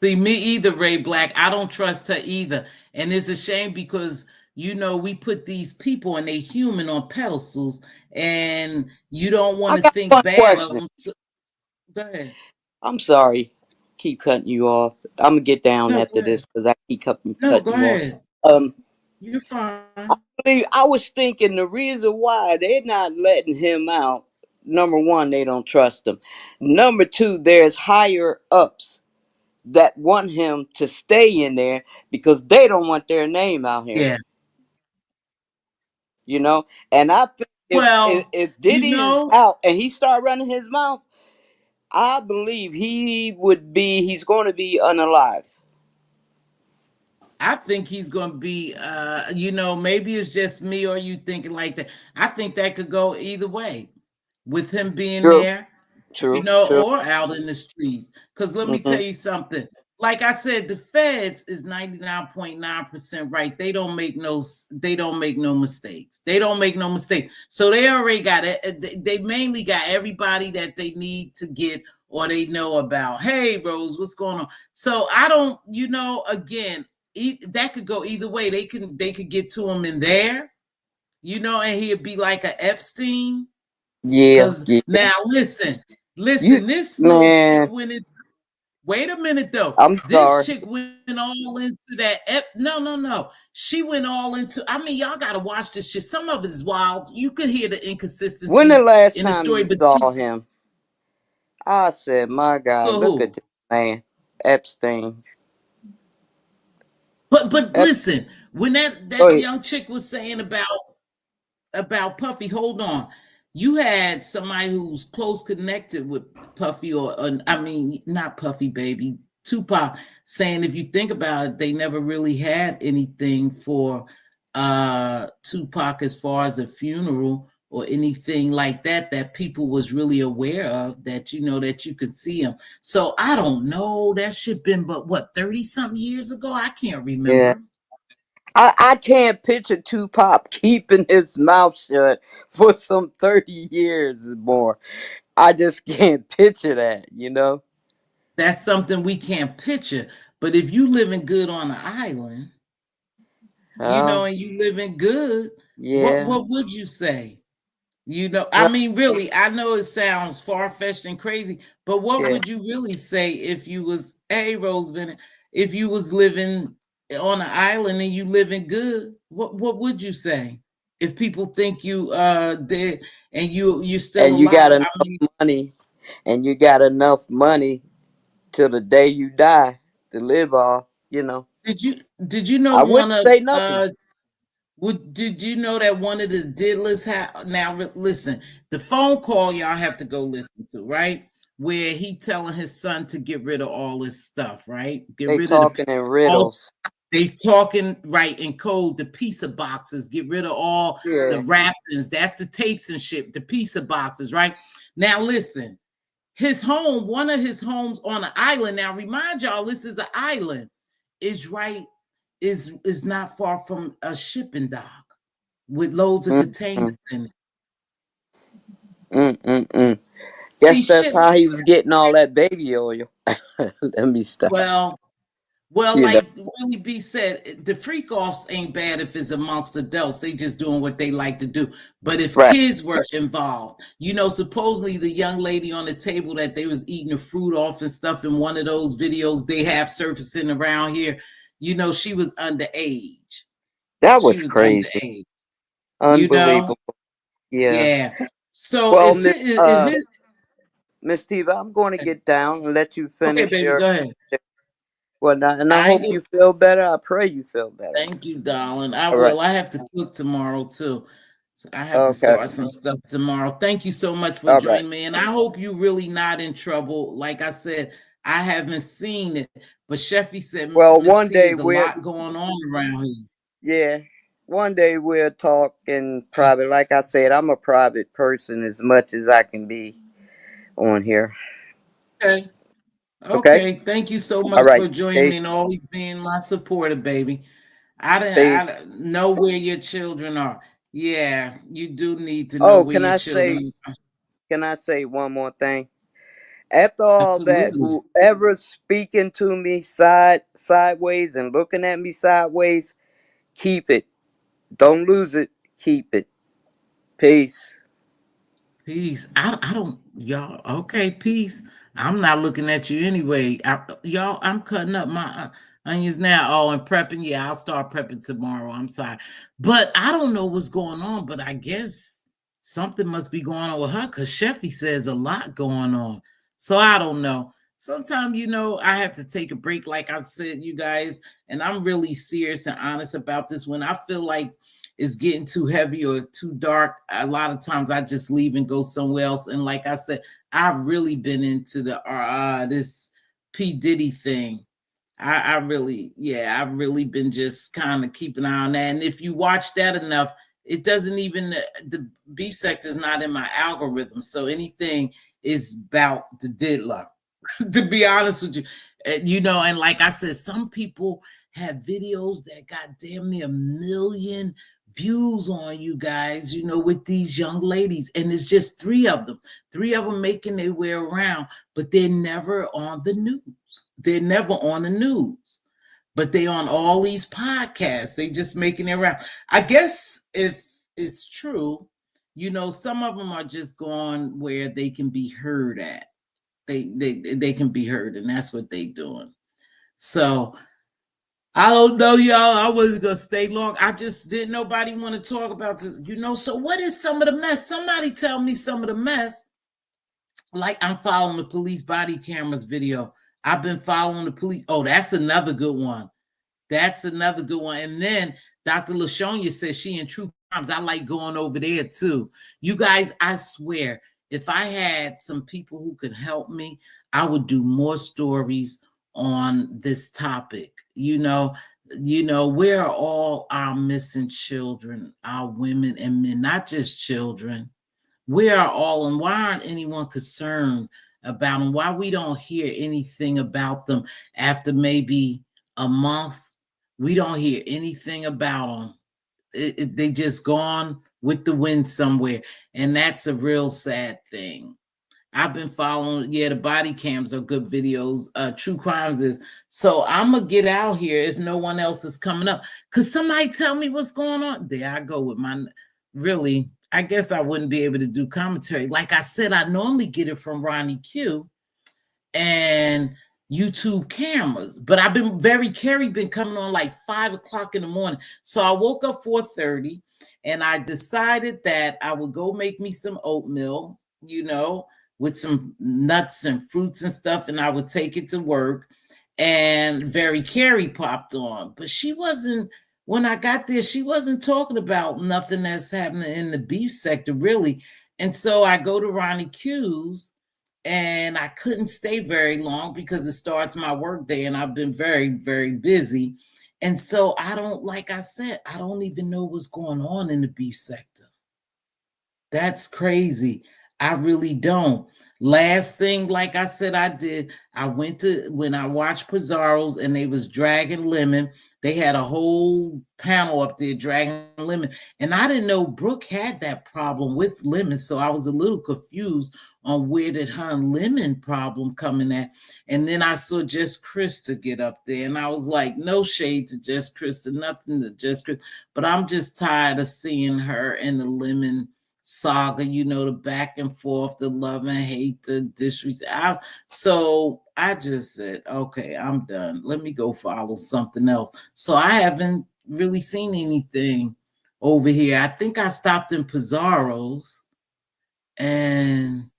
See, me either, Ray Black. I don't trust her either. And it's a shame because, we put these people and they human on pedestals, and you don't want I to got think one bad of question. them. So, go ahead. I'm sorry, keep cutting you off. I'm gonna get down No, after go this ahead. because I keep No, cutting go you off. ahead. Um, You're fine. I was thinking the reason why they're not letting him out. Number one, they don't trust him. Number two, there's higher ups that want him to stay in there because they don't want their name out here. Yeah. You know, and I think Well, if you Diddy is know, out and he start running his mouth, I believe he's going to be unalive. I think he's going to be, maybe it's just me or you thinking like that. I think that could go either way with him being True, there, true, true. or out in the streets. Because let me Hmm. tell you something. Like I said, the feds is 99.9% right. They don't make no mistakes. They don't make no mistakes. So they already got it. They mainly got everybody that they need to get or they know about. Hey, Rose, what's going on? So I don't, again, that could go either way. They could get to him in there, and he'd be like a Epstein. Yeah, Because yeah. now listen, You this little chick man, went into, wait a minute though. I'm This sorry. chick went all into that. No, no, no. She went all into, I mean, y'all got to watch this shit. Some of it is wild. You could hear the When the inconsistencies last in the time story, you but saw him, I said, "My God, look at who? this man, Epstein." But Ep- listen, when that Go that ahead. young chick was saying about Puffy, hold on. You had somebody who's close connected with Puffy, or I mean, not Puffy, baby, Tupac, saying if you think about it, they never really had anything for Tupac as far as a funeral or anything like that people was really aware of, that that you could see him. So I don't know. That shit been, but what, 30 something years ago? I can't Yeah, remember. I can't picture Tupac keeping his mouth shut for some 30 years or more. I just can't picture that. That's something we can't picture. But if you living good on an island, Oh, and you living good, what yeah, what would you say? I right, mean, really, I know it sounds far-fetched and crazy, but what yeah. would you really say if you was, hey, Rose Bennett, if you was living on an island and you living good, what would you say? If people think you dead and you're still And you got alive, I enough mean, money, and you got enough money. till the day you die to live off. You know, did you know I one wouldn't of say nothing. did you know that one of the diddlers had now listen, the phone call y'all have to go listen to, right? Where he telling his son to get rid of all this stuff, right? Get They rid of talking in all riddles. they talking right in code, the pizza boxes, get rid of all the Yeah, wrappings, that's the tapes and shit, the pizza boxes, right? Now listen, his home, one of his homes on an island. Now remind y'all, this is an island. Is right, is not far from a shipping dock with loads of containers mm, in it. mm. See, Guess that's shit how like he was getting all that baby oil. Let me stop. well, well, You know, like Willie B said, the freak offs ain't bad if it's amongst adults. They just doing what they like to do. But if right? kids were involved, supposedly the young lady on the table that they was eating the fruit off and stuff in one of those videos they have surfacing around here, she was underage. That She was was crazy, underage. You know, unbelievable. Yeah. yeah. So Well, if it Miss Tiva, I'm going to get down and let you okay, finish baby, your go ahead. whatnot, and I I ain't hope gonna you feel better. I pray you feel better. thank you, darling. I All right. will. I have to cook tomorrow too. So I have to Okay. start some stuff tomorrow. Thank you so much for All right. joining me. And I hope you really not in trouble. Like I said, I haven't seen it. But Sheffy said Well, Miss one T day is a we'll, lot going on around here. yeah, one day we'll talk in private. Like I said, I'm a private person as much as I can be on here. Okay. Okay. Okay. Thank you so All much right. for joining me Peace. and always being my supporter, baby. I Peace. didn't know where your children are. Yeah, you do need to know Oh, where your children are. can I say one more thing? After all that, Absolutely. whoever speaking to me sideways and looking at me sideways, keep it. Don't lose it. Keep it. Peace. Peace. I don't, y'all. Okay, peace. I'm not looking at you anyway. Y'all, I'm cutting up my onions now. Oh, and prepping. Yeah, I'll start prepping tomorrow. I'm tired. But I don't know what's going on, but I guess something must be going on with her because Sheffy says a lot going on. So I don't know. Sometimes, I have to take a break, like I said, you guys, and I'm really serious and honest about this. When I feel like it's getting too heavy or too dark, a lot of times I just leave and go somewhere else. And like I said, I've really been into the this P Diddy thing. I really, yeah, I've really been just kind of keeping an eye on that. And if you watch that enough, it doesn't even the beef sector is not in my algorithm. So anything is about the diddler. To be honest with you, and like I said, some people have videos that got damn near 1 million views on, you guys, with these young ladies, and it's just three of them making their way around, but they're never on the news. They're never on the news, but they on all these podcasts. They just making it around. I guess if it's true, some of them are just going where they can be heard at. They can be heard, and that's what they doing. So I don't know, y'all. I wasn't gonna stay long. I just didn't nobody want to talk about this, So what is some of the mess? Somebody tell me some of the mess. Like I'm following the police body cameras video. I've been following the police. Oh, that's another good one. That's another good one. And then Dr. LaShonia says she in True Crimes. I like going over there too. You guys, I swear, if I had some people who could help me, I would do more stories on this topic. Where are all our missing children, our women and men, not just children? Where are all, and why aren't anyone concerned about them? Why we don't hear anything about them after maybe a month? We don't hear anything about them. They just gone with the wind somewhere, and that's a real sad thing. I've been following, yeah, the body cams are good videos. True Crimes is. So I'm gonna get out here if no one else is coming up. Could somebody tell me what's going on? There I go with my really. I guess I wouldn't be able to do commentary. Like I said, I normally get it from Ronnie Q and YouTube cameras. But I've been Carrie been coming on like 5 o'clock in the morning. So I woke up 4:30 and I decided that I would go make me some oatmeal, with some nuts and fruits and stuff, and I would take it to work. And Very Carey popped on, but she wasn't. When I got there, she wasn't talking about nothing that's happening in the beef sector, really. And so I go to Ronnie Q's, and I couldn't stay very long because it starts my work day, and I've been very, very busy. And so I don't, like I said, I don't even know what's going on in the beef sector. That's crazy. I really don't. Last thing, like I said, I did. I went to when I watched Pizarro's and they was dragging lemon. They had a whole panel up there dragging lemon, and I didn't know Brooke had that problem with lemon, so I was a little confused on where did her lemon problem coming at. And then I saw Just Krista get up there, and I was like, no shade to Just Krista, nothing to Just Krista, but I'm just tired of seeing her in the lemon saga, the back and forth, the love and hate, the disrespect. So I just said, okay, I'm done. Let me go follow something else. So I haven't really seen anything over here. I think I stopped in Pizarro's, and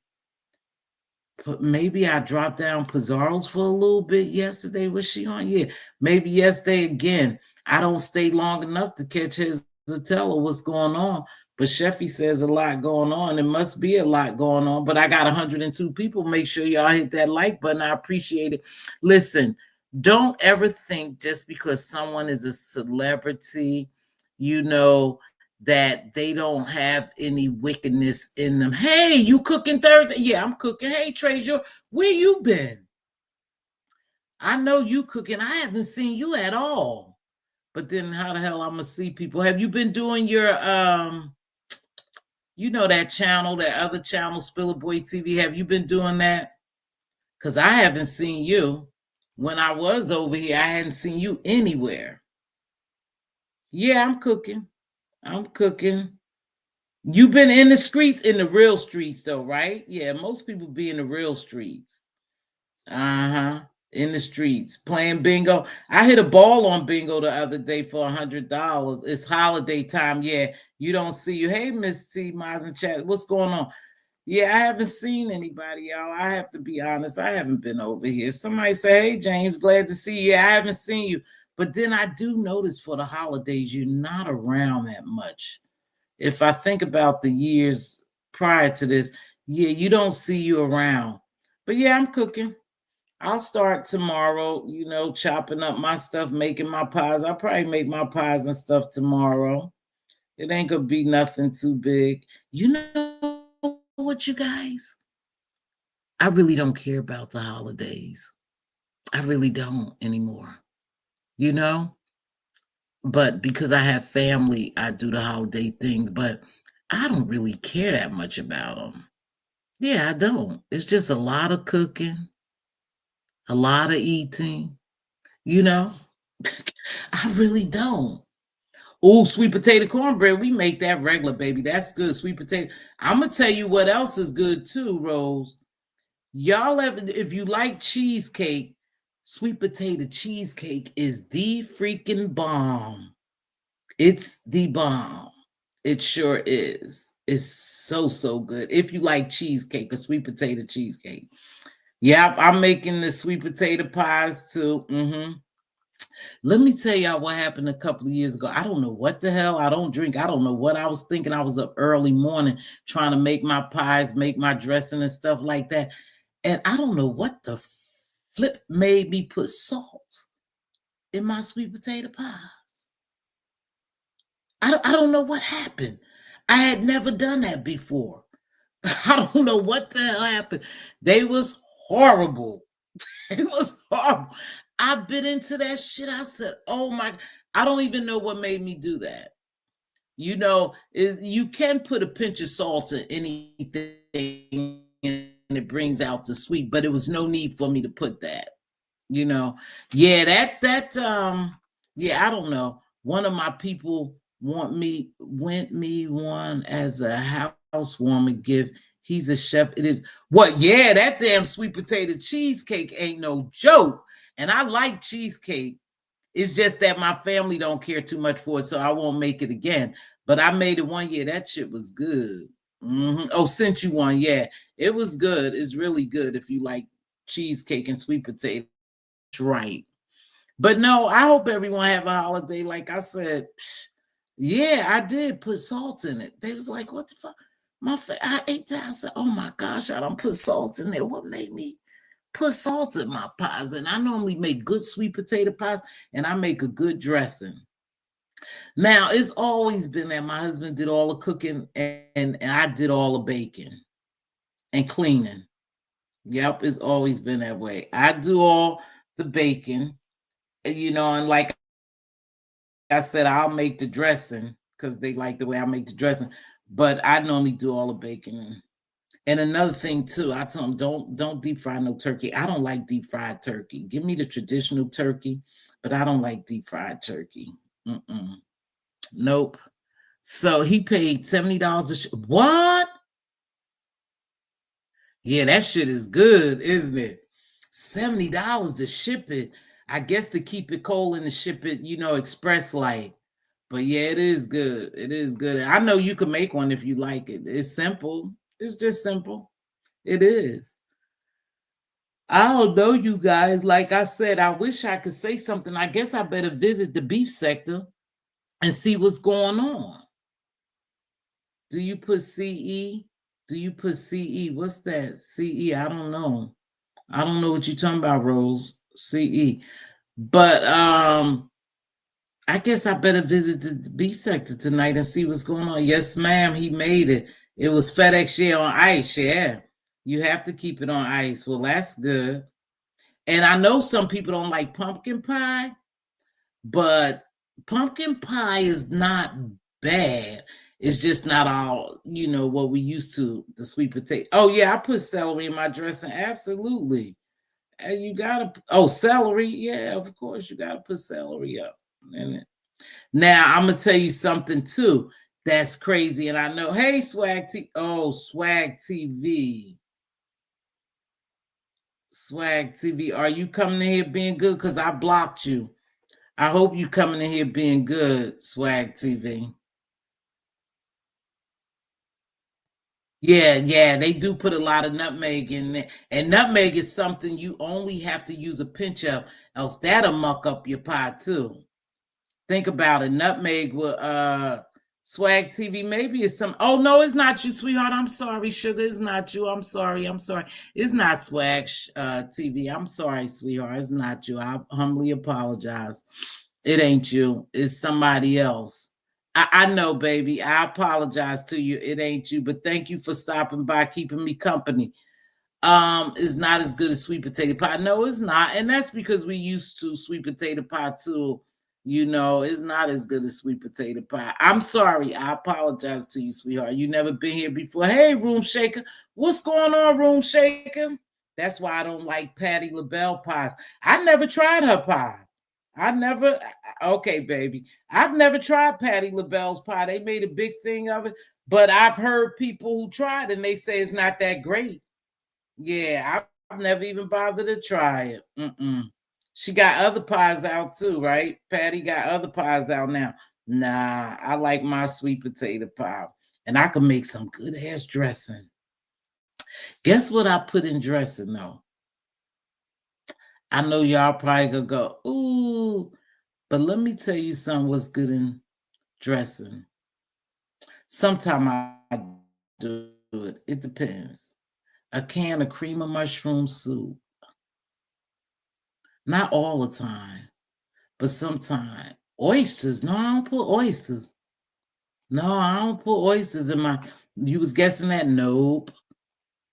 maybe I dropped down Pizarro's for a little bit yesterday. Was she on? Yeah, maybe yesterday again. I don't stay long enough to catch his to tell her what's going on. But Sheffy says a lot going on. It must be a lot going on. But I got 102 people. Make sure y'all hit that like button. I appreciate it. Listen, don't ever think just because someone is a celebrity, that they don't have any wickedness in them. Hey, you cooking Thursday? Yeah, I'm cooking. Hey, Treasure, where you been? I know you cooking. I haven't seen you at all. But then how the hell I'm gonna see people? Have you been doing your that channel, that other channel, Spiller Boy TV? Have you been doing that? Because I haven't seen you. When I was over here, I hadn't seen you anywhere. Yeah, I'm cooking. I'm cooking. You've been in the streets, in the real streets, though, right? Yeah, most people be in the real streets. Uh-huh. In the streets playing bingo. I hit a ball on bingo the other day for $100. It's holiday time. Yeah, you don't see you. Hey, Miss T, Miles and Chat, what's going on? Yeah, I haven't seen anybody, y'all. I have to be honest. I haven't been over here. Somebody say, hey, James, glad to see you. I haven't seen you. But then I do notice for the holidays, you're not around that much. If I think about the years prior to this, yeah, you don't see you around. But yeah, I'm cooking. I'll start tomorrow, chopping up my stuff, making my pies. I'll probably make my pies and stuff tomorrow. It ain't gonna be nothing too big. You know what, you guys? I really don't care about the holidays. I really don't anymore. You know? But because I have family, I do the holiday things, but I don't really care that much about them. Yeah, I don't. It's just a lot of cooking, a lot of eating, you know? I really don't. Oh, sweet potato cornbread. We make that regular, baby. That's good. Sweet potato. I'm going to tell you what else is good too, Rose. Y'all ever, if you like cheesecake, sweet potato cheesecake is the freaking bomb. It's the bomb. It sure is. It's so, so good. If you like cheesecake, a sweet potato cheesecake. Yep, I'm making the sweet potato pies too. Let me tell y'all what happened a couple of years ago. I don't know what the hell. I don't drink. I don't know what I was thinking. I was up early morning trying to make my pies, make my dressing and stuff like that. And I don't know what the flip made me put salt in my sweet potato pies. I don't know what happened. I had never done that before. I don't know what the hell happened. They was horrible. It was horrible. I bit into that shit. I said, oh my, I don't even know what made me do that. You can put a pinch of salt in anything and it brings out the sweet, but it was no need for me to put that. Yeah, yeah, I don't know. One of my people went me one as a housewarming gift. He's a chef. It is what? Yeah, that damn sweet potato cheesecake ain't no joke. And I like cheesecake. It's just that my family don't care too much for it, so I won't make it again. But I made it one year. That shit was good. Oh, sent you one. Yeah, it was good. It's really good if you like cheesecake and sweet potato. Right. But no, I hope everyone have a holiday. Like I said, yeah, I did put salt in it. They was like, "What the fuck?" I ate that. I said, "Oh my gosh, I don't put salt in there. What made me put salt in my pies?" And I normally make good sweet potato pies, and I make a good dressing. Now it's always been that my husband did all the cooking, and I did all the baking and cleaning. Yep, it's always been that way. I do all the baking, and like I said, I'll make the dressing because they like the way I make the dressing. But I normally do all the baking. And another thing too, I told them don't deep fry no turkey. I don't like deep fried turkey. Give me the traditional turkey, but I don't like deep fried turkey. Mm-mm. Nope. So he paid $70. What? Yeah, that shit is good, isn't it? $70 to ship it. I guess to keep it cold and to ship it, express like. But yeah, it is good. It is good. I know you can make one if you like it. It's simple. It's just simple. It is. I don't know, you guys. Like I said, I wish I could say something. I guess I better visit the beef sector and see what's going on. Do you put CE? Do you put CE? What's that? CE? I don't know. I don't know what you're talking about, Rose. CE. But I guess I better visit the beef sector tonight and see what's going on. Yes, ma'am, he made it. It was FedEx share on ice. Yeah. You have to keep it on ice. Well, that's good. And I know some people don't like pumpkin pie, but pumpkin pie is not bad. It's just not all, what we used to, the sweet potato. Oh, yeah, I put celery in my dressing. Absolutely. And you gotta celery. Yeah, of course, you gotta put celery up in it. Now I'm gonna tell you something too that's crazy, and I know. Hey, Swag TV, Swag TV, are you coming in here being good? Because I blocked you. I hope you coming in here being good, Swag TV. Yeah, they do put a lot of nutmeg in there. And nutmeg is something you only have to use a pinch of, else that'll muck up your pie too. Think about it. Nutmeg with Swag TV. Maybe it's some. Oh no, it's not you, sweetheart. I'm sorry, sugar. It's not you. I'm sorry. I'm sorry. It's not Swag TV. I'm sorry, sweetheart. It's not you. I humbly apologize. It ain't you. It's somebody else. I know, baby. I apologize to you. It ain't you. But thank you for stopping by, keeping me company. Is not as good as sweet potato pie. No, it's not. And that's because we used to sweet potato pie too. It's not as good as sweet potato pie. I'm sorry. I apologize to you, sweetheart. You never been here before. Hey, Room Shaker. What's going on, Room Shaker? That's why I don't like Patti LaBelle pies. I never tried her pie. I never, okay, baby. I've never tried Patti LaBelle's pie. They made a big thing of it, but I've heard people who tried and they say it's not that great. Yeah, I've never even bothered to try it. She got other pies out too, right? Patty got other pies out now. Nah, I like my sweet potato pie. And I can make some good ass dressing. Guess what I put in dressing though? I know y'all probably gonna go, ooh, but let me tell you something what's good in dressing. Sometimes I do it. It depends. A can of cream of mushroom soup. Not all the time, but sometimes. Oysters. No, I don't put oysters. No, I don't put oysters in my. You was guessing that? Nope.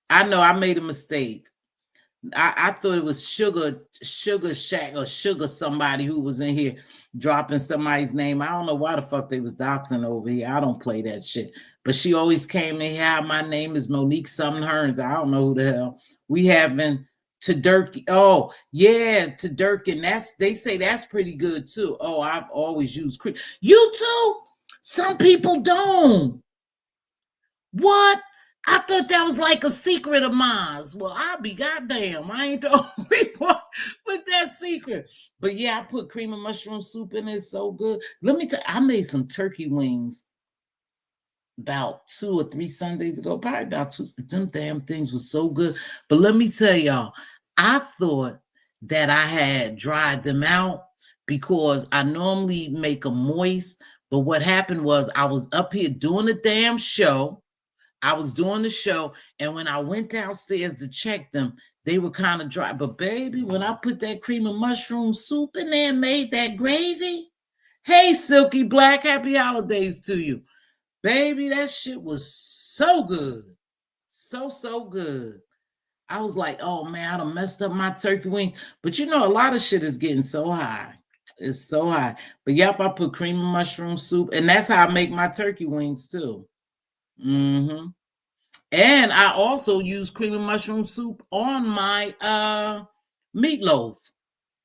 I know I made a mistake. I thought it was Sugar Shack or Sugar somebody who was in here dropping somebody's name. I don't know why the fuck they was doxing over here. I don't play that shit. But she always came in here. My name is Monique Sumner Hearns. I don't know who the hell. We having Tedurkey. Oh, yeah, Tedurkey. They say that's pretty good too. Oh, I've always used cream. You too? Some people don't. What? I thought that was like a secret of mine. Well, I'll be goddamn. I ain't the only one with that secret. But yeah, I put cream of mushroom soup in it. It's so good. Let me tell you, I made some turkey wings about 2 or 3 Sundays ago, probably about two. Them damn things was so good. But let me tell y'all, I thought that I had dried them out because I normally make them moist. But what happened was I was up here doing the damn show. I was doing the show, and when I went downstairs to check them, they were kind of dry. But baby, when I put that cream of mushroom soup in there and made that gravy, hey, Silky Black, happy holidays to you. Baby, that shit was so good. So good. I was like, oh man, I done messed up my turkey wings. But you know, a lot of shit is getting so high. It's so high. But yep, I put cream of mushroom soup, and that's how I make my turkey wings too. Mm-hmm. And I also use cream of mushroom soup on my meatloaf.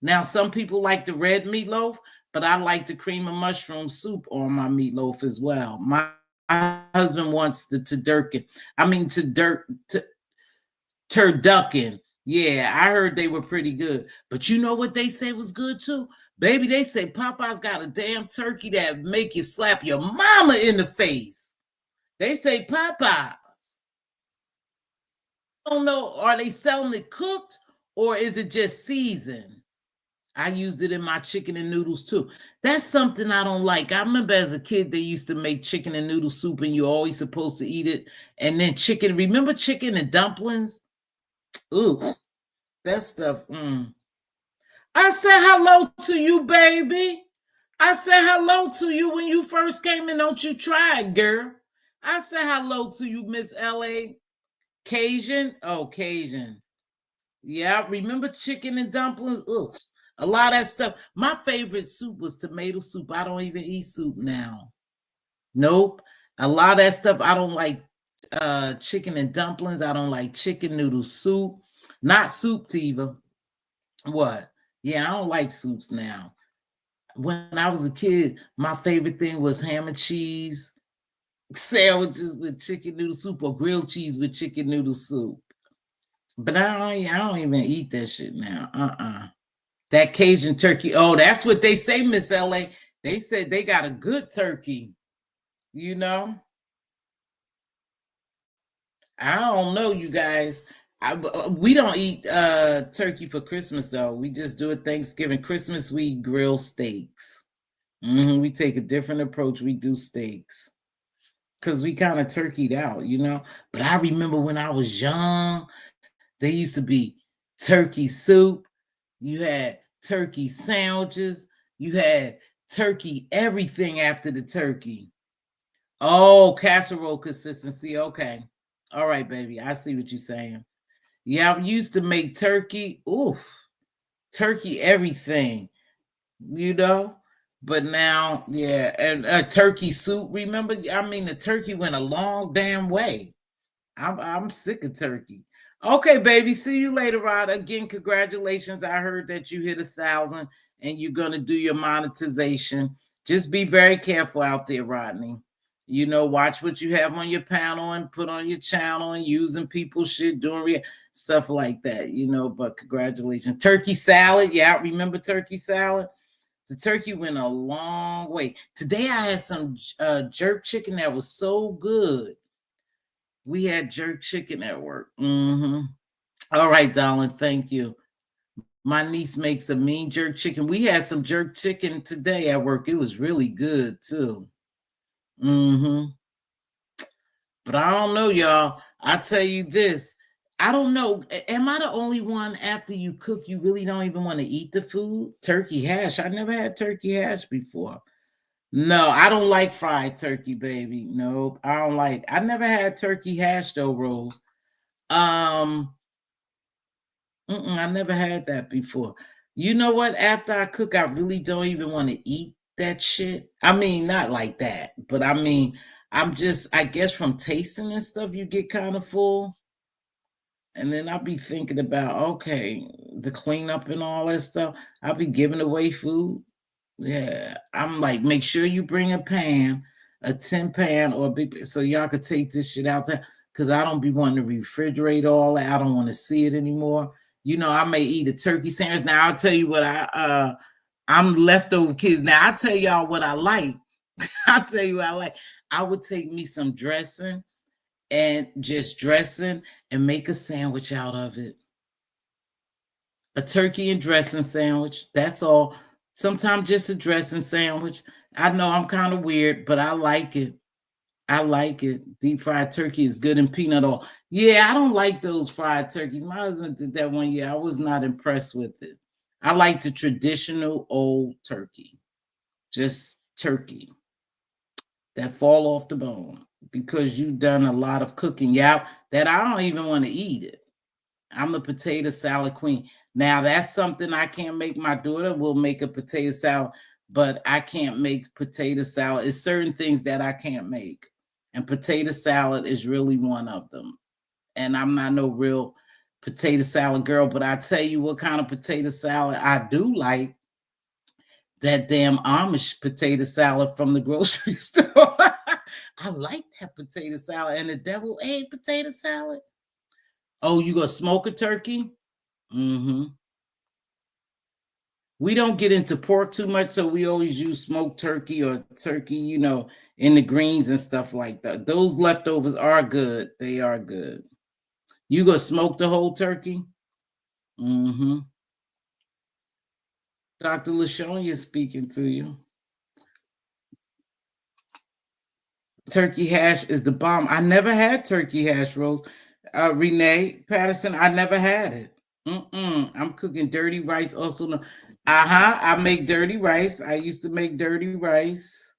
Now, some people like the red meatloaf, but I like the cream of mushroom soup on my meatloaf as well. My husband wants the turducken. Yeah, I heard they were pretty good. But you know what they say was good too? Baby, they say Popeye's got a damn turkey that make you slap your mama in the face. They say Popeye's. I don't know, are they selling it cooked or is it just seasoned? I used it in my chicken and noodles too. That's something I don't like. I remember as a kid, they used to make chicken and noodle soup, and you're always supposed to eat it. And then chicken, remember chicken and dumplings? Ooh, that stuff. I said hello to you, baby. I said hello to you when you first came in. Don't you try it, girl. I said hello to you, Miss L.A. Cajun. Oh, Cajun. Yeah, remember chicken and dumplings? Ugh. A lot of that stuff. My favorite soup was tomato soup. I don't even eat soup now. Nope. A lot of that stuff. I don't like chicken and dumplings. I don't like chicken noodle soup. Not soup, Tiva. What? Yeah, I don't like soups now. When I was a kid, my favorite thing was ham and cheese sandwiches with chicken noodle soup or grilled cheese with chicken noodle soup. But I don't even eat that shit now. That Cajun turkey. Oh, that's what they say, Miss LA. They said they got a good turkey. You know? I don't know, you guys. We don't eat turkey for Christmas, though. We just do it Thanksgiving. Christmas, we grill steaks. We take a different approach. We do steaks. Because we kind of turkeyed out, you know? But I remember when I was young, there used to be turkey soup. You had turkey sandwiches. You had turkey everything after the turkey. Oh, casserole consistency. Okay. All right, baby. I see what you're saying. Yeah, I used to make turkey. Oof. Turkey everything, you know? But now, yeah, and turkey soup. Remember, I mean, the turkey went a long damn way. I'm sick of turkey. Okay, baby. See you later, Rod. Again, congratulations. I heard that you hit 1,000 and you're gonna do your monetization. Just be very careful out there, Rodney. You know, watch what you have on your panel and put on your channel and using people's shit, doing stuff like that, you know. But congratulations. Turkey salad. Yeah, remember turkey salad? The turkey went a long way. Today I had some jerk chicken that was so good. We had jerk chicken at work. All right, darling. Thank you. My niece makes a mean jerk chicken. We had some jerk chicken today at work. It was really good too. But I don't know, y'all. I tell you this. I don't know. Am I the only one after you cook, you really don't even want to eat the food? Turkey hash. I never had turkey hash before. No, I don't like fried turkey, baby. Nope. I never had turkey hash though, Rose. I never had that before. You know what? After I cook, I really don't even want to eat that shit. I mean, not like that, but I mean, I guess from tasting and stuff, you get kind of full. And then I'll be thinking about, okay, the cleanup and all that stuff. I'll be giving away food. Yeah. I'm like, make sure you bring a pan, a tin pan or a big, so y'all could take this shit out there. Cause I don't be wanting to refrigerate all that. I don't want to see it anymore. You know, I may eat a turkey sandwich. Now I'll tell you what I'm leftover kids. Now I'll tell y'all what I like. I'll tell you what I like. I would take me some dressing and just dressing and make a sandwich out of it. A turkey and dressing sandwich. That's all. Sometimes just a dressing sandwich. I know I'm kind of weird, but I like it. I like it. Deep fried turkey is good and peanut oil. Yeah, I don't like those fried turkeys. My husband did that one year. I was not impressed with it. I like the traditional old turkey, just turkey that fall off the bone because you've done a lot of cooking. Yeah, that I don't even want to eat it. I'm the potato salad queen. Now that's something I can't make. My daughter will make a potato salad, but I can't make potato salad. It's certain things that I can't make. And potato salad is really one of them. And I'm not no real potato salad girl, but I tell you what kind of potato salad I do like. That damn Amish potato salad from the grocery store. I like that potato salad and the devil egg potato salad. Oh, you gonna smoke a turkey? Mm-hmm. We don't get into pork too much, so we always use smoked turkey or turkey, in the greens and stuff like that. Those leftovers are good. They are good. You gonna smoke the whole turkey? Mm-hmm. Dr. LaShawn speaking to you. Turkey hash is the bomb. I never had turkey hash, Rose. Renee Patterson, I never had it. I'm cooking dirty rice. Also, I make dirty rice. I used to make dirty rice.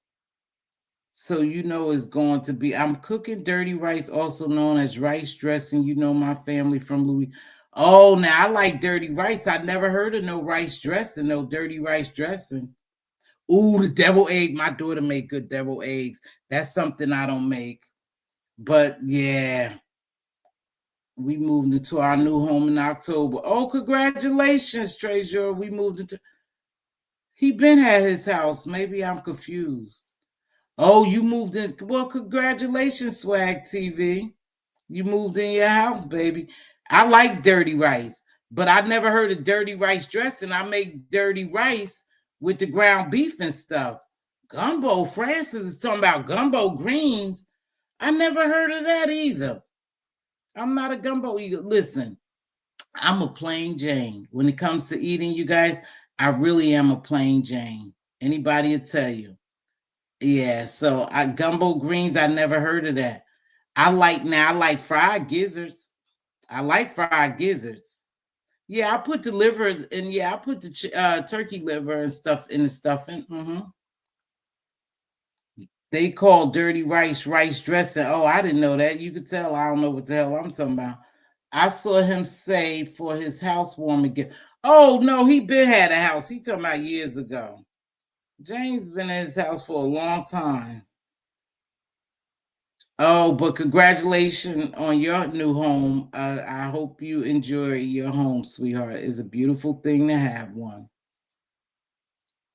So it's going to be. I'm cooking dirty rice, also known as rice dressing. My family from Louis. Oh, now I like dirty rice. I never heard of no rice dressing, no dirty rice dressing. Ooh, the devil egg. My daughter made good devil eggs. That's something I don't make. But yeah, we moved into our new home in October. Oh, congratulations, Treasure. We moved into. He been at his house. Maybe I'm confused. Oh, you moved in. Well, congratulations, Swag TV. You moved in your house, baby. I like dirty rice, but I never heard of dirty rice dressing. I make dirty rice with the ground beef and stuff. Gumbo. Francis is talking about gumbo greens. I never heard of that either. I'm not a gumbo eater. Listen, I'm a plain Jane. When it comes to eating, you guys, I really am a plain Jane. Anybody will tell you. Yeah, so gumbo greens, I never heard of that. I like fried gizzards. I like fried gizzards. Yeah, I put the livers and yeah, I put the turkey liver and stuff in the stuffing. They call dirty rice dressing. Oh, I didn't know that. You could tell I don't know what the hell I'm talking about. I saw him say for his housewarming gift. Oh no, he been had a house. He talking about years ago. James been in his house for a long time. Oh, but congratulations on your new home. I hope you enjoy your home, sweetheart. It's a beautiful thing to have one.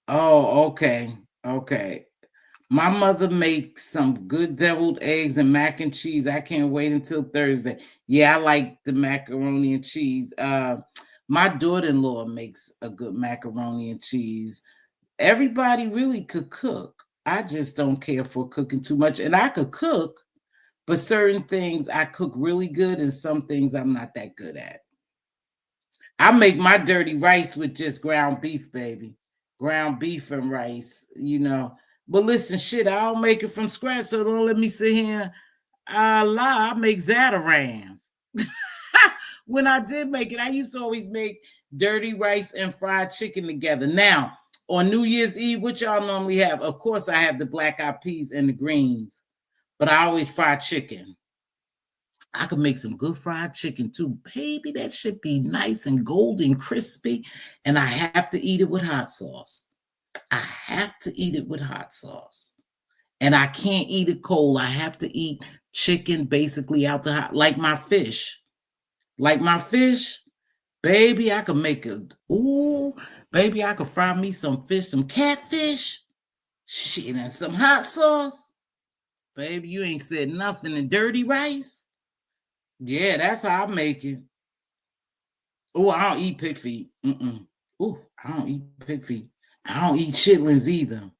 Oh, okay. Okay. My mother makes some good deviled eggs and mac and cheese. I can't wait until Thursday. Yeah, I like the macaroni and cheese. My daughter-in-law makes a good macaroni and cheese. Everybody really could cook. I just don't care for cooking too much. And I could cook, but certain things I cook really good and some things I'm not that good at. I make my dirty rice with just ground beef, baby. Ground beef and rice. But listen, shit, I don't make it from scratch, so don't let me sit here lie. I make Zatarans. When I did make it, I used to always make dirty rice and fried chicken together. Now, on New Year's Eve, what y'all normally have? Of course, I have the black eyed peas and the greens, but I always fry chicken. I could make some good fried chicken too. Baby, that should be nice and golden crispy. And I have to eat it with hot sauce. I have to eat it with hot sauce. And I can't eat it cold. I have to eat chicken basically out the hot, like my fish. Like my fish, baby, I could make baby, I could fry me some fish, some catfish. Shit, and some hot sauce. Baby, you ain't said nothing in dirty rice. Yeah, that's how I make it. Oh, I don't eat pig feet. Oh, I don't eat pig feet. I don't eat chitlins either.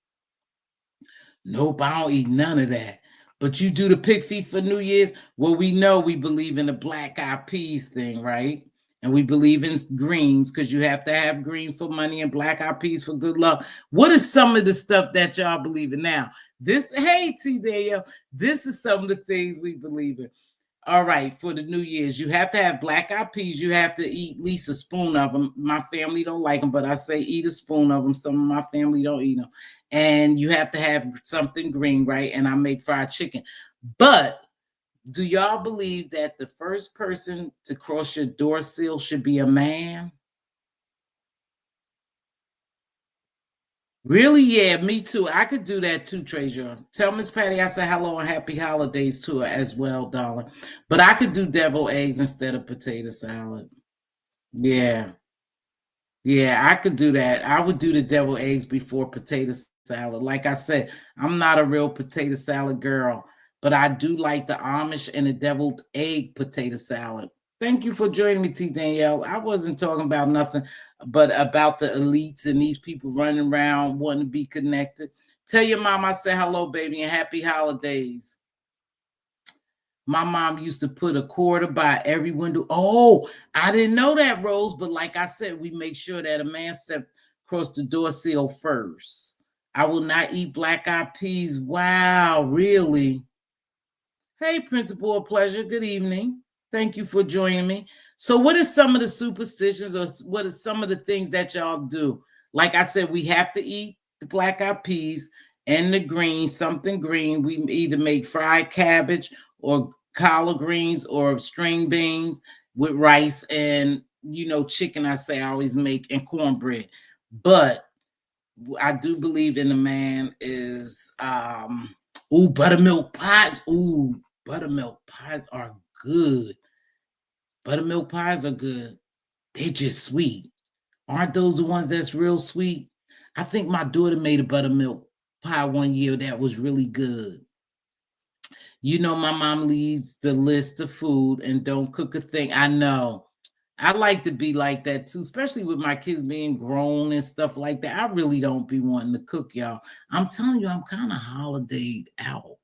Nope, I don't eat none of that. But you do the pig feet for New Year's? Well, we know we believe in the black eyed peas thing, right? And we believe in greens because you have to have green for money and black eyed peas for good luck. What is some of the stuff that y'all believe in now? This, hey, T Danielle, this is some of the things we believe in. All right, for the New Year's, you have to have black eyed peas. You have to eat at least a spoon of them. My family don't like them, but I say eat a spoon of them. Some of my family don't eat them. And you have to have something green, right? And I make fried chicken. But do y'all believe that the first person to cross your door sill should be a man? Really? Yeah, me too. I could do that too, Treasure. Tell Miss Patty I said hello and happy holidays to her as well, darling. But I could do deviled eggs instead of potato salad. Yeah. Yeah, I could do that. I would do the deviled eggs before potato salad. Like I said, I'm not a real potato salad girl, but I do like the Amish and the deviled egg potato salad. Thank you for joining me, T. Danielle. I wasn't talking about nothing but about the elites and these people running around wanting to be connected. Tell your mom I said hello, baby, and happy holidays. My mom used to put a quarter by every window. Oh, I didn't know that, Rose. But like I said, we make sure that a man step across the door sill first. I will not eat black eyed peas. Wow, really? Hey, Principal of Pleasure. Good evening. Thank you for joining me. So, what are some of the superstitions, or what are some of the things that y'all do? Like I said, we have to eat the black eyed peas and the green, something green. We either make fried cabbage or collard greens or string beans with rice and chicken. I say I always make and cornbread, but I do believe in the man is buttermilk pies. Ooh, buttermilk pies are good. Buttermilk pies are good. They're just sweet. Aren't those the ones that's real sweet? I think my daughter made a buttermilk pie one year that was really good. My mom leaves the list of food and don't cook a thing. I know. I like to be like that too, especially with my kids being grown and stuff like that. I really don't be wanting to cook, y'all. I'm telling you, I'm kind of holidayed out.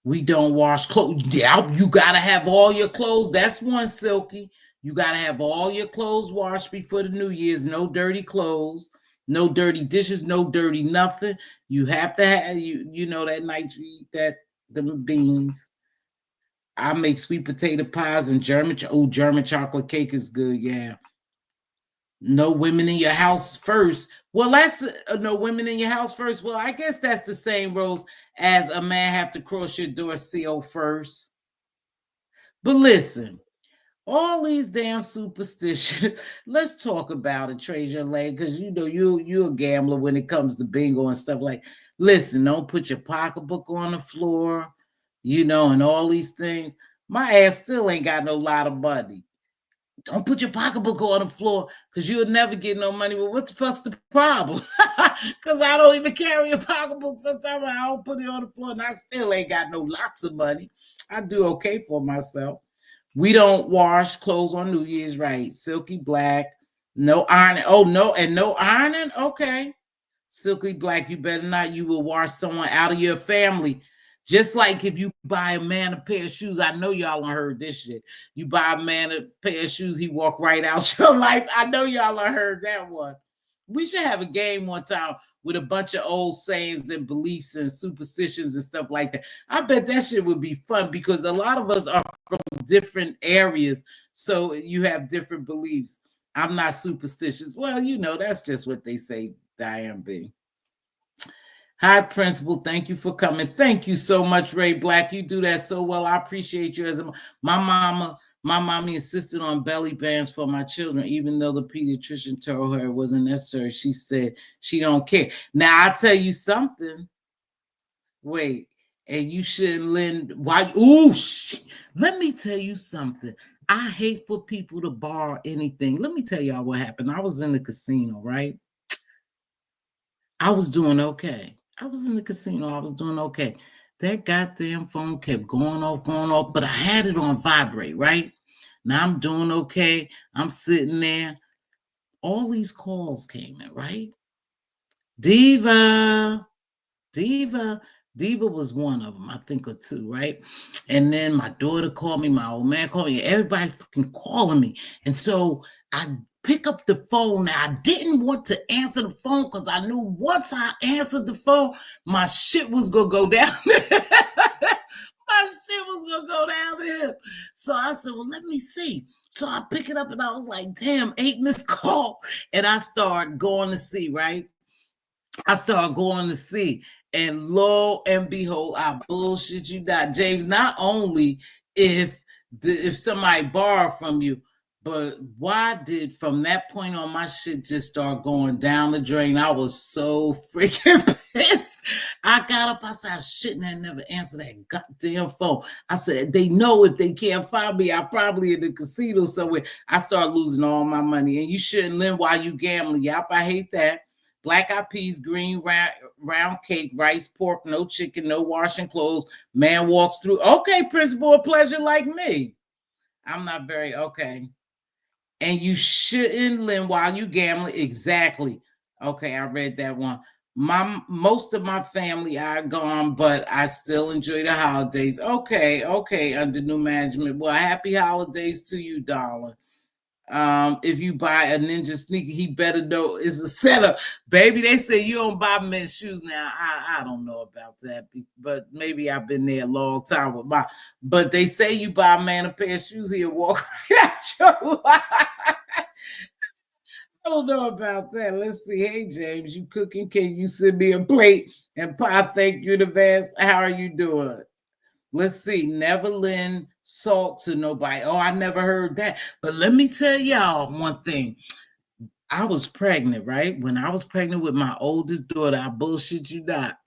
We don't wash clothes. Yeah, you gotta have all your clothes. That's one, Silky. You gotta have all your clothes washed before the New Year's. No dirty clothes, no dirty dishes, no dirty nothing. You have to have that night you eat the beans. I make sweet potato pies and German chocolate cake is good. Yeah. No women in your house first. Well, that's no women in your house first. Well, I guess that's the same rules as a man have to cross your door seal first. But listen, all these damn superstitions. Let's talk about it, Treasure Lane, because you're a gambler when it comes to bingo and stuff like. Listen, don't put your pocketbook on the floor, and all these things. My ass still ain't got no lot of money. Don't put your pocketbook on the floor because you'll never get no money. Well, what the fuck's the problem? Because I don't even carry a pocketbook. Sometimes I don't put it on the floor and I still ain't got no lots of money. I do okay for myself. We don't wash clothes on New Year's, right? Silky black, no ironing. Oh, no, and no ironing? Okay. Silky black, you better not. You will wash someone out of your family. Just like if you buy a man a pair of shoes, I know y'all done heard this shit. You buy a man a pair of shoes, he walk right out your life. I know y'all done heard that one. We should have a game one time with a bunch of old sayings and beliefs and superstitions and stuff like that. I bet that shit would be fun because a lot of us are from different areas, so you have different beliefs. I'm not superstitious. Well, that's just what they say, Diane B. Hi, Principal. Thank you for coming. Thank you so much, Ray Black. You do that so well. I appreciate you. My mommy insisted on belly bands for my children, even though the pediatrician told her it wasn't necessary. She said she don't care. Now I tell you something. Wait, and you shouldn't lend. Why? Ooh, shit. Let me tell you something. I hate for people to borrow anything. Let me tell y'all what happened. I was in the casino, right? I was doing okay. I was in the casino. I was doing okay. That goddamn phone kept going off, but I had it on vibrate, right? Now I'm doing okay. I'm sitting there. All these calls came in, right? Diva, Diva was one of them, I think, or two, right? And then my daughter called me, my old man called me, everybody fucking calling me. And so I pick up the phone. Now, I didn't want to answer the phone because I knew once I answered the phone, my shit was going to go down. My shit was going to go down to him. So I said, well, let me see. So I pick it up and I was like, damn, 8 missed call. And I start going to see, right? I started going to see, and lo and behold, I bullshit you not, James. Not only if somebody borrowed from you, but why did from that point on my shit just start going down the drain? I was so freaking pissed. I got up, I said, I shouldn't have never answered that goddamn phone. I said, they know if they can't find me, I probably in the casino somewhere. I started losing all my money, and you shouldn't live while you gambling. Yep, I hate that. Black eyed peas, green round cake, rice, pork, no chicken, no washing clothes. Man walks through. Okay, principal, pleasure like me. I'm not very okay. And you shouldn't live while you gambling. Exactly. Okay, I read that one. Most of my family are gone, but I still enjoy the holidays. Okay, under new management. Well, happy holidays to you, darling. If you buy a ninja sneaker, he better know it's a setup. Baby, they say you don't buy men's shoes now. I don't know about that, but maybe I've been there a long time with my. But they say you buy a man a pair of shoes, he'll walk right out your life. I don't know about that. Let's see. Hey, James, you cooking? Can you send me a plate and pie? Thank you in advance. How are you doing? Let's see. Never lend salt to nobody. Oh, I never heard that. But let me tell y'all one thing. I was pregnant, right? When I was pregnant with my oldest daughter, I bullshit you not.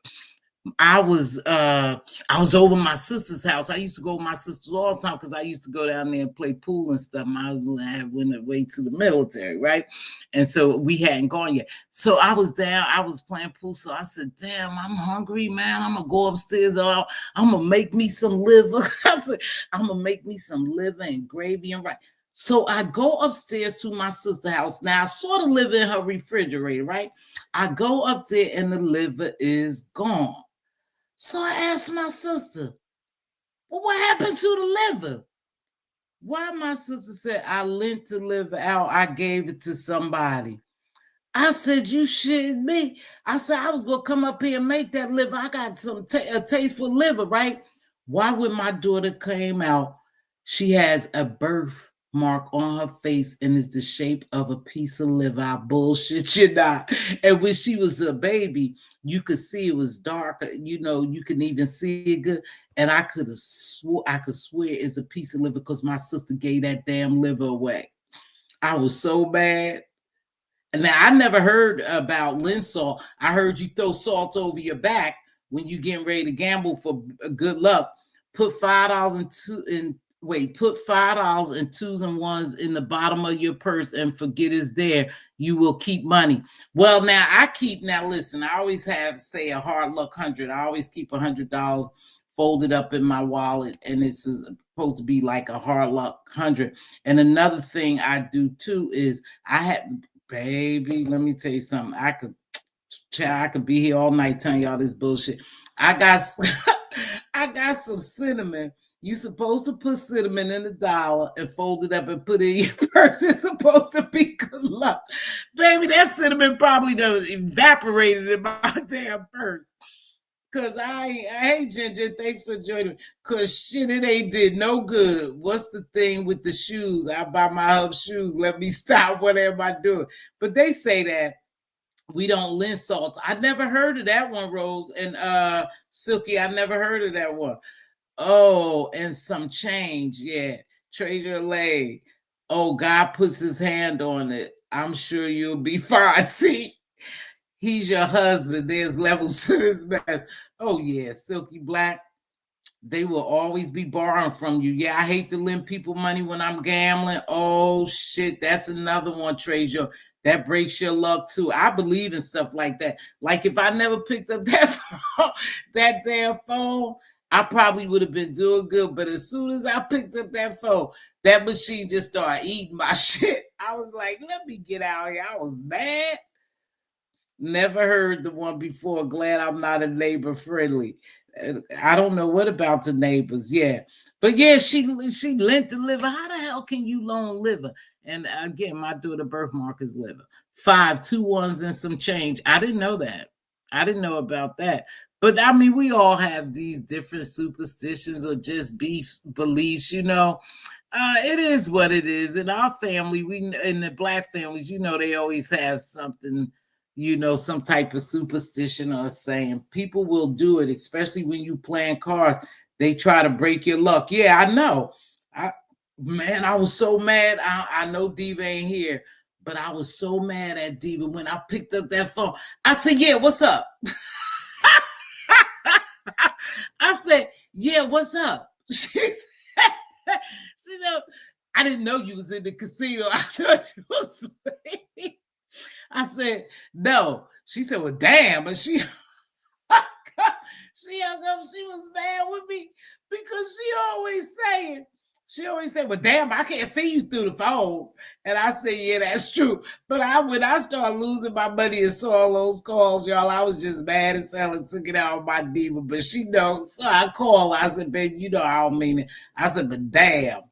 I was over my sister's house. I used to go with my sisters all the time because I used to go down there and play pool and stuff. My husband had went away to the military, right? And so we hadn't gone yet. So I was down, I was playing pool. So I said, damn, I'm hungry, man. I'm gonna go upstairs and I'm gonna make me some liver. I said, I'm gonna make me some liver and gravy and rice. So I go upstairs to my sister's house. Now I sort of live in her refrigerator, right? I go up there and the liver is gone. So I asked my sister, well, what happened to the liver? Why my sister said, I lent the liver out, I gave it to somebody. I said, you shitting me. I said, I was going to come up here and make that liver. I got a taste for liver, right? Why when my daughter came out, she has a birthmark on her face and it's the shape of a piece of liver. I bullshit you not. And when she was a baby, you could see it was dark. You know, you can even see it good. And I could swear it's a piece of liver because my sister gave that damn liver away. I was so bad. Now, I never heard about lint salt. I heard you throw salt over your back when you getting ready to gamble for good luck. Put put $5 and twos and ones in the bottom of your purse and forget it's there. You will keep money. Well, listen, I always have, say, a hard luck 100. I always keep $100 folded up in my wallet, and it's supposed to be like a hard luck 100. And another thing I do too is I have, baby, let me tell you something. I could be here all night telling y'all this bullshit. I got some cinnamon. You supposed to put cinnamon in a dollar and fold it up and put it in your purse. It's supposed to be good luck. Baby, that cinnamon probably done evaporated in my damn purse. Cause I hate Ginger. Thanks for joining me. Cause shit, it ain't did no good. What's the thing with the shoes? I buy my hub shoes. Let me stop. Whatever I do. But they say that we don't lend salt. I never heard of that one, Rose and Silky. I never heard of that one. Oh, and some change. Yeah, Treasure Lay. Oh, God puts his hand on it. I'm sure you'll be fine. See. He's your husband. There's levels to this mess. Oh, yeah, Silky Black. They will always be borrowing from you. Yeah, I hate to lend people money when I'm gambling. Oh, shit. That's another one, Treasure. That breaks your luck, too. I believe in stuff like that. Like, if I never picked up that damn phone, I probably would have been doing good. But as soon as I picked up that phone, that machine just started eating my shit. I was like, let me get out here. I was mad. Never heard the one before. Glad I'm not a neighbor friendly. I don't know what about the neighbors. Yeah. But yeah, she lent the liver. How the hell can you loan liver? And again, my daughter birthmark is liver. 5 2 1s and some change. I didn't know that. I didn't know about that. But I mean, we all have these different superstitions or just beliefs, you know. It is what it is. In our family, we in the black families, you know, they always have something, you know, some type of superstition or saying. People will do it, especially when you playing cards. They try to break your luck. Yeah, I know. I Man, I was so mad. I know Diva ain't here, but I was so mad at Diva when I picked up that phone. I said, "Yeah, what's up?" I said, "Yeah, what's up?" She said, "I didn't know you was in the casino. I thought you was asleep." I said, "No." She said, "Well, damn." And she she hung up. She was mad with me because she always said, "Well, damn, I can't see you through the phone." And I said, "Yeah, that's true." But when I started losing my money and saw all those calls, y'all, I was just mad as hell and took it out on my diva. But she knows. So I called. I said, "Baby, you know I don't mean it." I said, "But damn,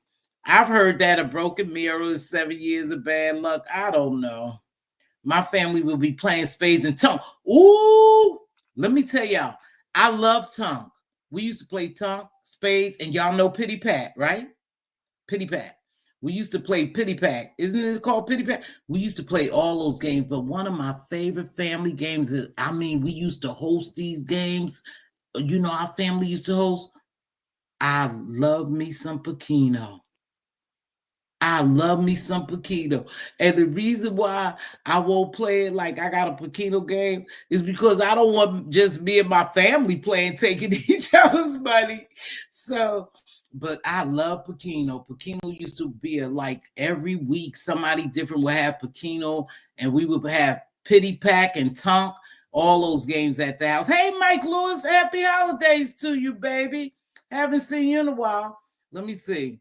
I've heard that a broken mirror is 7 years of bad luck." I don't know. My family will be playing spades and tongue. Ooh, let me tell y'all, I love tongue. We used to play tongue, spades, and y'all know pity pat, right? Pity pat. We used to play pity pat. Isn't it called pity pat? We used to play all those games, but one of my favorite family games is, I mean, we used to host these games. You know, our family used to host. I love me some Pacino. I love me some Paquito. And the reason why I won't play it like I got a Paquito game is because I don't want just me and my family playing, taking each other's money. So, but I love Paquino. Paquino used to be like every week somebody different would have Paquino, and we would have Pity Pack and Tonk, all those games at the house. Hey, Mike Lewis, happy holidays to you, baby. Haven't seen you in a while. Let me see.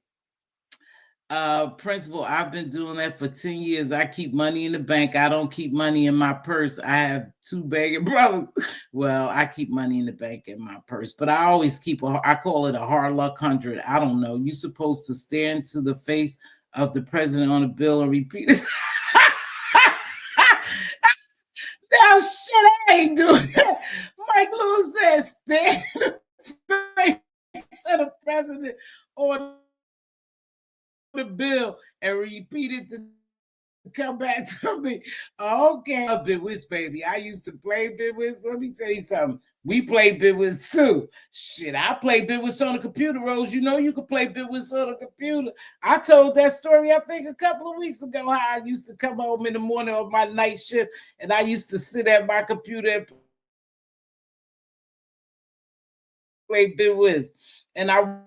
Principal, I've been doing that for 10 years. I keep money in the bank. I don't keep money in my purse. I have two begging brothers. Well, I keep money in the bank in my purse, but I always I call it a hard luck 100. I don't know. You're supposed to stare into the face of the president on a bill and repeat it. Now, shit, I ain't doing that. Mike Lewis says, stare in the face of the president on the bill and repeat it to come back to me. Okay, Bidwiz, baby. I used to play Bidwiz. Let me tell you something. We play Bidwiz too. Shit, I play Bidwiz on the computer, Rose. You know you can play Bidwiz on the computer. I told that story, I think, a couple of weeks ago, how I used to come home in the morning on my night shift, and I used to sit at my computer and play Bidwiz. And I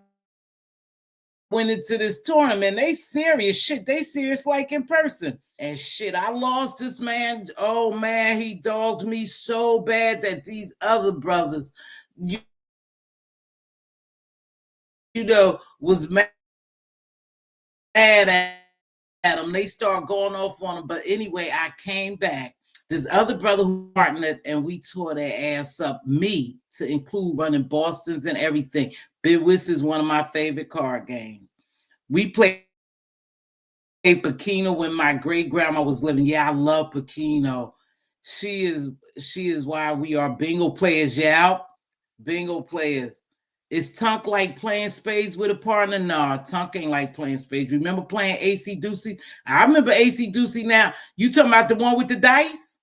went into this tournament. They serious shit. They serious like in person. And shit, I lost this man. Oh man, he dogged me so bad that these other brothers, you know, was mad at him. They start going off on him. But anyway, I came back. This other brother who partnered, and we tore their ass up. Me, to include running Boston's and everything. Bidwiz is one of my favorite card games. We played Pacino when my great grandma was living. Yeah, I love Pacino. She is why we are bingo players. Yeah, bingo players. Is Tunk like playing spades with a partner? No, Tunk ain't like playing spades. Remember playing AC Deucey? I remember AC Deucey now. You talking about the one with the dice?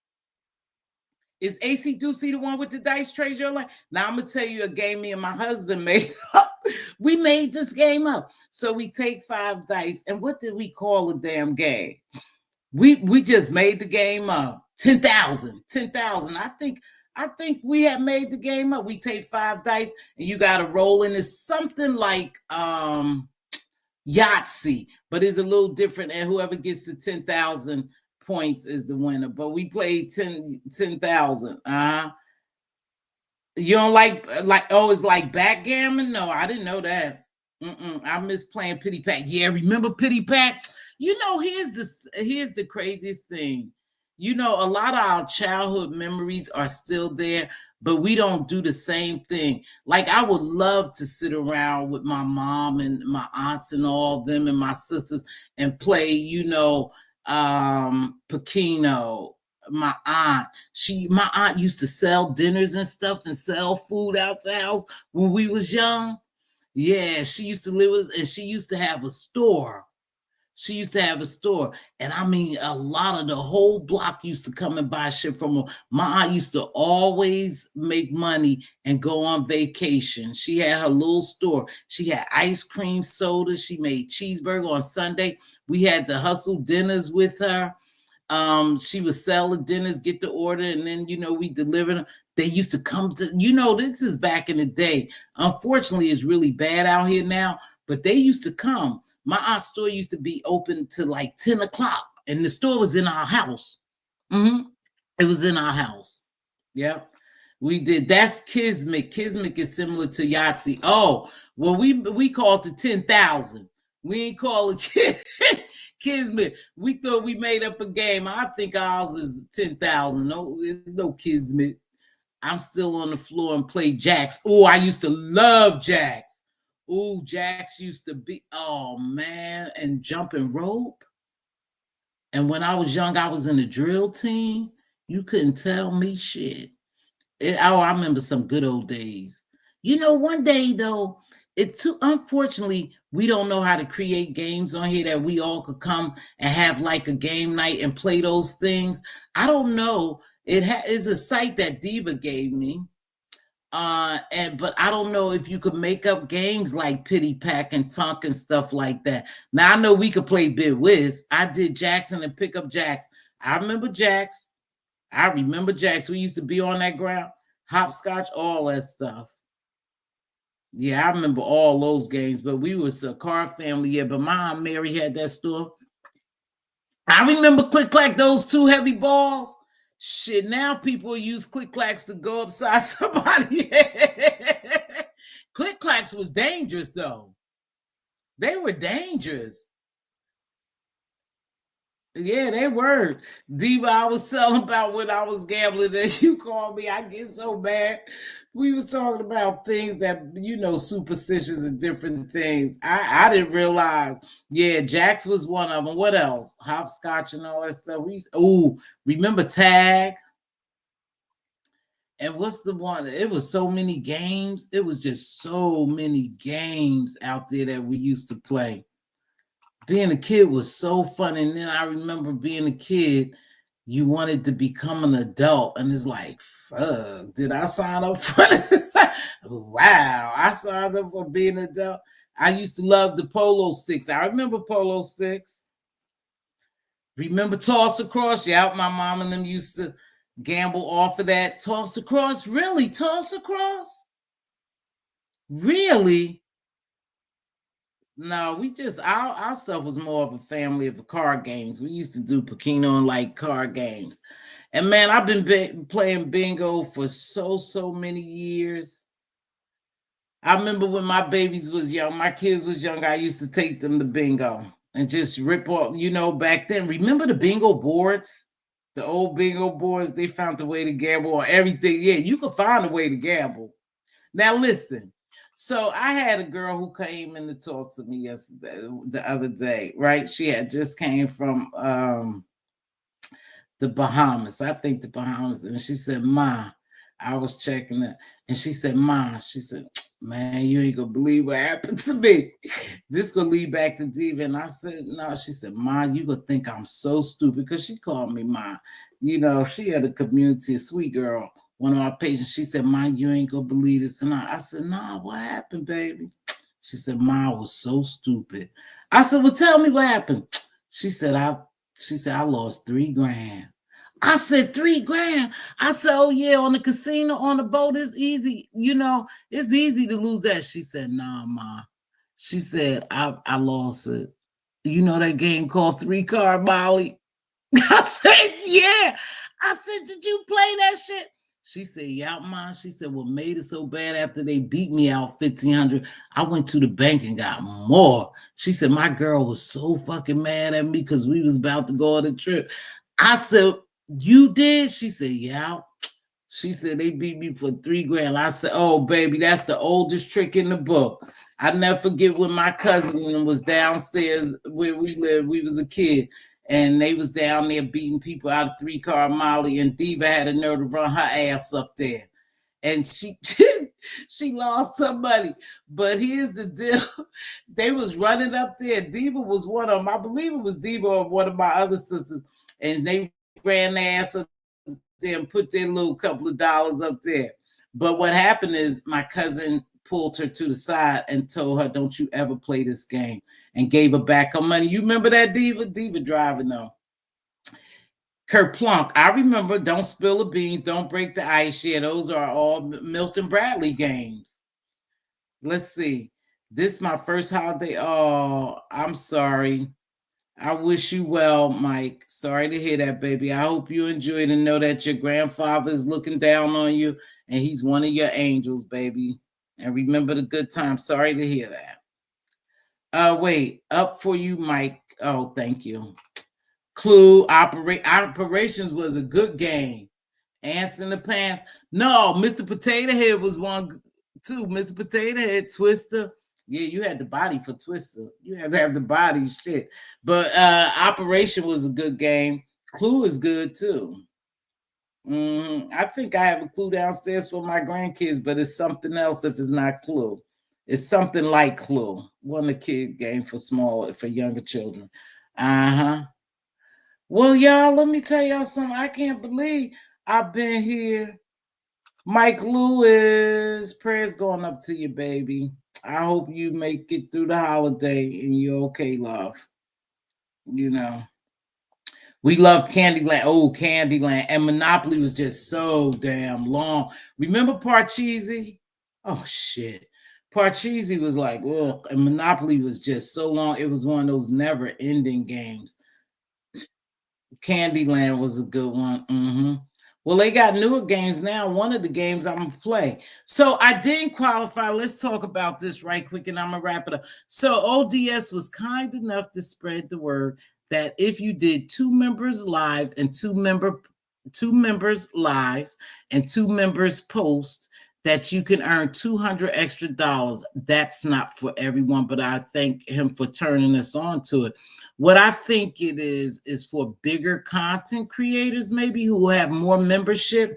Is AC Deucey the one with the dice, trade your life? Now I'm gonna tell you a game me and my husband made up. We made this game up. So we take 5 dice, and what did we call the damn game? We just made the game up. 10,000. 10,000. I think we have made the game up. We take 5 dice and you gotta roll in. It's something like Yahtzee, but it's a little different. And whoever gets to 10,000 points is the winner. But we played 10,000. You don't like oh, it's like backgammon? No, I didn't know that. I miss playing Pity Pack. Yeah, remember Pity Pack? You know, here's the craziest thing. You know, a lot of our childhood memories are still there, but we don't do the same thing. Like I would love to sit around with my mom and my aunts and all of them and my sisters and play, Pacino. My aunt used to sell dinners and stuff and sell food out the house when we was young. Yeah, she used to live with, and she used to have a store. She used to have a store, and I mean, a lot of the whole block used to come and buy shit from her. My aunt used to always make money and go on vacation. She had her little store. She had ice cream, soda. She made cheeseburger on Sunday. We had to hustle dinners with her. She would sell the dinners, get the order, and then we delivered them. They used to come to, this is back in the day. Unfortunately, it's really bad out here now, but they used to come. My aunt's store used to be open to like 10 o'clock, and the store was in our house. It was in our house. Yep. We did. That's Kismet. Kismet is similar to Yahtzee. Oh, well, we called it 10,000. We ain't call it Kismet. We thought we made up a game. I think ours is 10,000. No, there's no Kismet. I'm still on the floor and play jacks. Oh, I used to love jacks. Oh, jacks used to be, oh man, and jumping rope. And when I was young, I was in the drill team. You couldn't tell me shit. I remember some good old days. One day though, unfortunately, we don't know how to create games on here that we all could come and have like a game night and play those things. I don't know. It is a site that Diva gave me. But I don't know if you could make up games like Pity Pack and Tunk and stuff like that. Now I know we could play Bid Whiz. I did Jackson and pick up Jacks. I remember Jacks. We used to be on that ground, hopscotch, all that stuff. Yeah, I remember all those games, but we was a car family. Yeah, but my Aunt Mary had that store. I remember Click Clack, those two heavy balls. Shit, now people use Click Clacks to go upside somebody. Click Clacks was dangerous, though. They were dangerous. Yeah, they were. Diva, I was telling about when I was gambling and you called me. I get so mad. We was talking about things that, superstitions and different things. I didn't realize. Yeah, Jax was one of them. What else? Hopscotch and all that stuff. Remember Tag? And what's the one? It was so many games. It was just so many games out there that we used to play. Being a kid was so fun. And then I remember being a kid, you wanted to become an adult. And it's like, fuck, did I sign up for this? Wow, I signed up for being an adult. I used to love the polo sticks. I remember polo sticks. Remember Toss Across? Yeah, my mom and them used to gamble off of that. Toss Across? Really? Toss Across? Really? No, we just our stuff was more of a family of card games. We used to do Pacino and like card games. And man, I've been playing bingo for so many years. I remember when my babies was young, my kids was young, I used to take them to bingo and just rip off, back then. Remember the bingo boards? The old bingo boards, they found a way to gamble on everything. Yeah, you could find a way to gamble. Now listen. So I had a girl who came in to talk to me the other day, right? She had just came from the Bahamas. I think the Bahamas. And she said, Ma, I was checking it. And she said, Ma, she said, man, you ain't gonna believe what happened to me. This gonna lead back to Diva. And I said, no. She said, Ma, you gonna think I'm so stupid, because she called me Ma. She had a community, a sweet girl. One of my patients, she said, Ma, you ain't gonna believe this. And I said, nah, what happened, baby? She said, Ma, I was so stupid. I said, well, tell me what happened. She said, I lost $3,000. I said, $3,000. I said, oh yeah, on the casino, on the boat, it's easy. It's easy to lose that. She said, nah, Ma. She said, I lost it. You know that game called 3-Card Molly? I said, yeah. I said, did you play that shit? She said, yeah, Ma. She said, what made it so bad after they beat me out 1,500, I went to the bank and got more. She said, my girl was so fucking mad at me because we was about to go on a trip. I said, you did? She said, yeah. She said they beat me for $3,000. I said, "Oh, baby, that's the oldest trick in the book." I never forget when my cousin was downstairs where we lived. We was a kid, and they was down there beating people out of 3 car Molly, and Diva had a nerve to run her ass up there, and she she lost some money. But here's the deal: they was running up there. Diva was one of them. I believe it was Diva or one of my other sisters, and they ran their ass up there and put their little couple of dollars up there. But what happened is my cousin pulled her to the side and told her, "Don't you ever play this game," and gave her back her money. You remember that, Diva? Diva driving though. Kerplunk. I remember. Don't spill the beans. Don't break the ice. Yeah, those are all Milton Bradley games. Let's see. This is my first holiday. Oh, I'm sorry. I wish you well, Mike. Sorry to hear that, baby. I hope you enjoy it and know that your grandfather is looking down on you and he's one of your angels, baby. And remember the good times. Sorry to hear that. Wait, up for you, Mike. Oh, thank you. Clue Operations was a good game. Ants in the Pants. No, Mr. Potato Head was one too. Mr. Potato Head, Twister. Yeah, you had the body for Twister. You had to have the body shit. But Operation was a good game. Clue is good too. I think I have a Clue downstairs for my grandkids, but it's something else if it's not Clue. It's something like Clue. One of the kid game for younger children. Uh-huh. Well, y'all, let me tell y'all something. I can't believe I've been here. Mike Lewis, prayers going up to you, baby. I hope you make it through the holiday and you're okay, love. You know, we loved Candyland. Oh, Candyland. And Monopoly was just so damn long. Remember Parcheesi? Oh, shit. Parcheesi was like, ugh. And Monopoly was just so long. It was one of those never ending games. Candyland was a good one. Well, they got newer games now. One of the games I'm gonna play. So I didn't qualify. Let's talk about this right quick, and I'm gonna wrap it up. So ODS was kind enough to spread the word that if you did two members live and two members lives and two members post, that you can earn $200 extra. That's not for everyone, but I thank him for turning us on to it. What I think it is for bigger content creators, maybe who have more membership,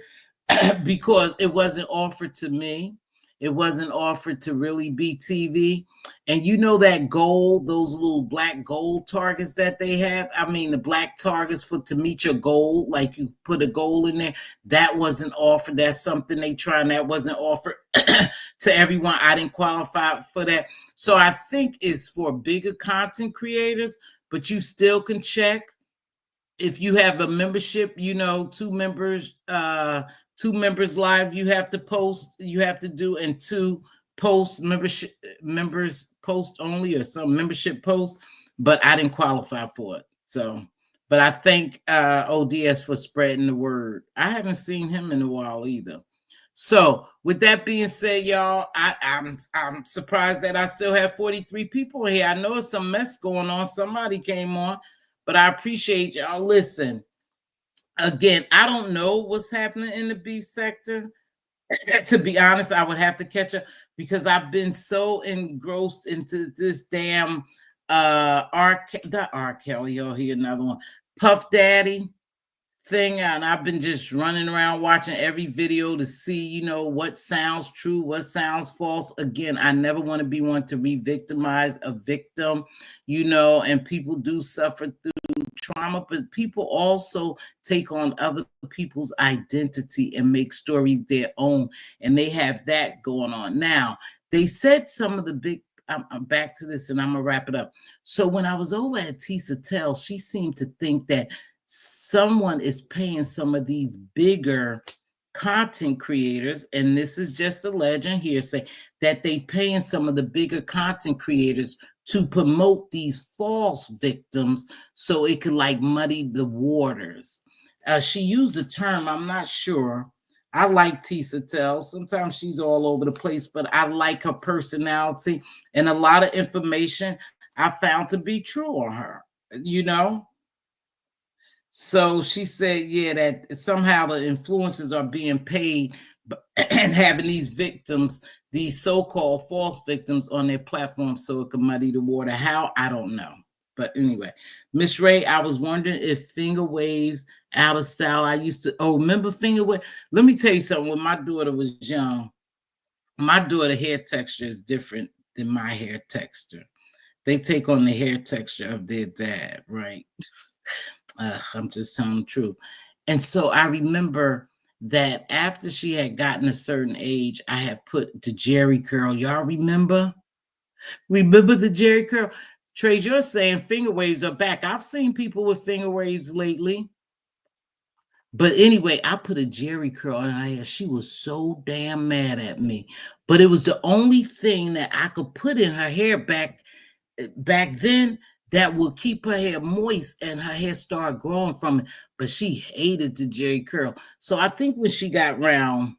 because it wasn't offered to me. It wasn't offered to really be TV. And you know that goal, those little black goal targets that they have. I mean, the black targets for to meet your goal, like you put a goal in there. That wasn't offered. That's something they try, and that wasn't offered to everyone. I didn't qualify for that. So I think it's for bigger content creators, but you still can check if you have a membership, two members live, you have to post, you have to do, and two members post only, or some membership posts, but I didn't qualify for it. So, but I thank ODS for spreading the word. I haven't seen him in a while either. So with that being said, y'all, I'm surprised that I still have 43 people here. I know there's some mess going on. Somebody came on, but I appreciate y'all. Listen, again, I don't know what's happening in the beef sector. To be honest, I would have to catch up because I've been so engrossed into this damn R. Kelly. Oh, here another one, Puff Daddy thing, and I've been just running around watching every video to see, what sounds true, what sounds false. Again, I never want to be one to re-victimize a victim, and people do suffer through trauma, but people also take on other people's identity and make stories their own, and they have that going on. Now, they said some of the big, I'm back to this and I'm gonna wrap it up. So when I was over at Tisa Tell, she seemed to think that someone is paying some of these bigger content creators, and this is just a legend hearsay, that they paying some of the bigger content creators to promote these false victims so it could like muddy the waters. She used a term, I'm not sure. I like Tisa Tell. Sometimes she's all over the place, but I like her personality, and a lot of information I found to be true on her, So she said, yeah, that somehow the influencers are being paid and having these victims, these so-called false victims on their platform so it can muddy the water. How? I don't know. But anyway, Miss Ray, I was wondering if finger waves out of style. I used to, remember finger wave? Let me tell you something. When my daughter was young, my daughter hair texture is different than my hair texture. They take on the hair texture of their dad, right? I'm just telling the truth. And so I remember that after she had gotten a certain age, I had put the Jerry curl. Y'all remember? Remember the Jerry curl? Trace, you're saying finger waves are back. I've seen people with finger waves lately. But anyway, I put a Jerry curl in her hair. She was so damn mad at me. But it was the only thing that I could put in her hair back then that would keep her hair moist and her hair started growing from it. But she hated the Jerry curl. So I think when she got round,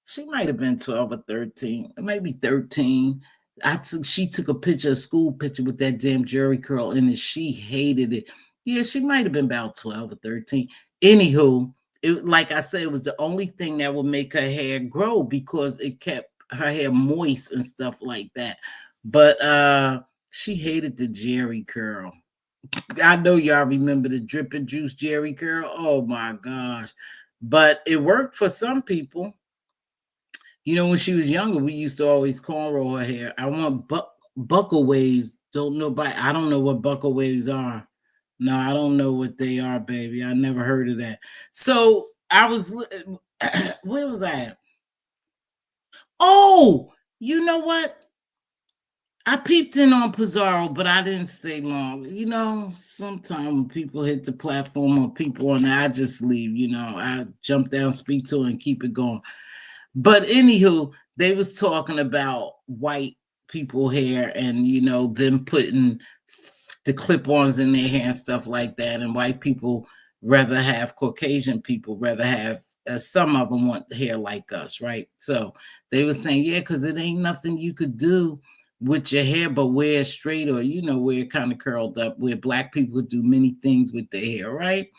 she might have been 12 or 13, maybe 13. She took a picture, a school picture with that damn Jerry curl in it. She hated it. Yeah, she might have been about 12 or 13. Anywho, like I said, it was the only thing that would make her hair grow because it kept her hair moist and stuff like that. But she hated the Jerry curl. I know y'all remember the dripping juice Jerry curl. Oh my gosh. But it worked for some people. You know, when she was younger, we used to always cornrow her hair. I want buckle waves. I don't know what buckle waves are. No, I don't know what they are, baby. I never heard of that. So I was, where was I at? Oh, you know what? I peeped in on Pizarro, but I didn't stay long. You know, sometimes when people hit the platform or people on there, I just leave. You know, I jump down, speak to it, and keep it going. But anywho, they was talking about white people hair and them putting the clip-ons in their hair and stuff like that. And white people rather have Caucasian people rather have some of them want hair like us, right? So they were saying, yeah, because it ain't nothing you could do with your hair but wear it straight or wear it kind of curled up, where black people could do many things with their hair, right?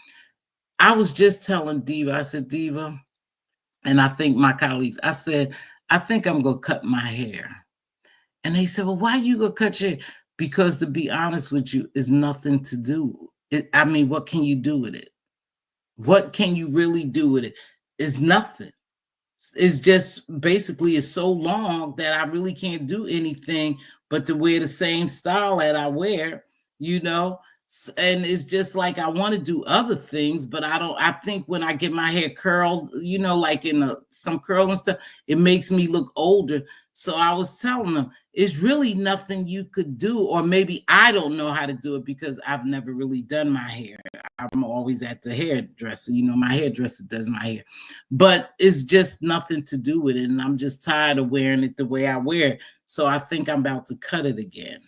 I was just telling Diva, I said, Diva, and I think my colleagues, I said, I think I'm going to cut my hair. And they said, well, why you going to cut your hair? Because to be honest with you, is nothing to do. I mean, what can you do with it? What can you really do with it? It's nothing. It's just basically it's so long that I really can't do anything but to wear the same style that I wear, you know. And it's just like I want to do other things, but I don't. I think when I get my hair curled, like in some curls and stuff, it makes me look older. So I was telling them it's really nothing you could do, or maybe I don't know how to do it because I've never really done my hair. I'm always at the hairdresser. My hairdresser does my hair, but it's just nothing to do with it. And I'm just tired of wearing it the way I wear it. So I think I'm about to cut it again.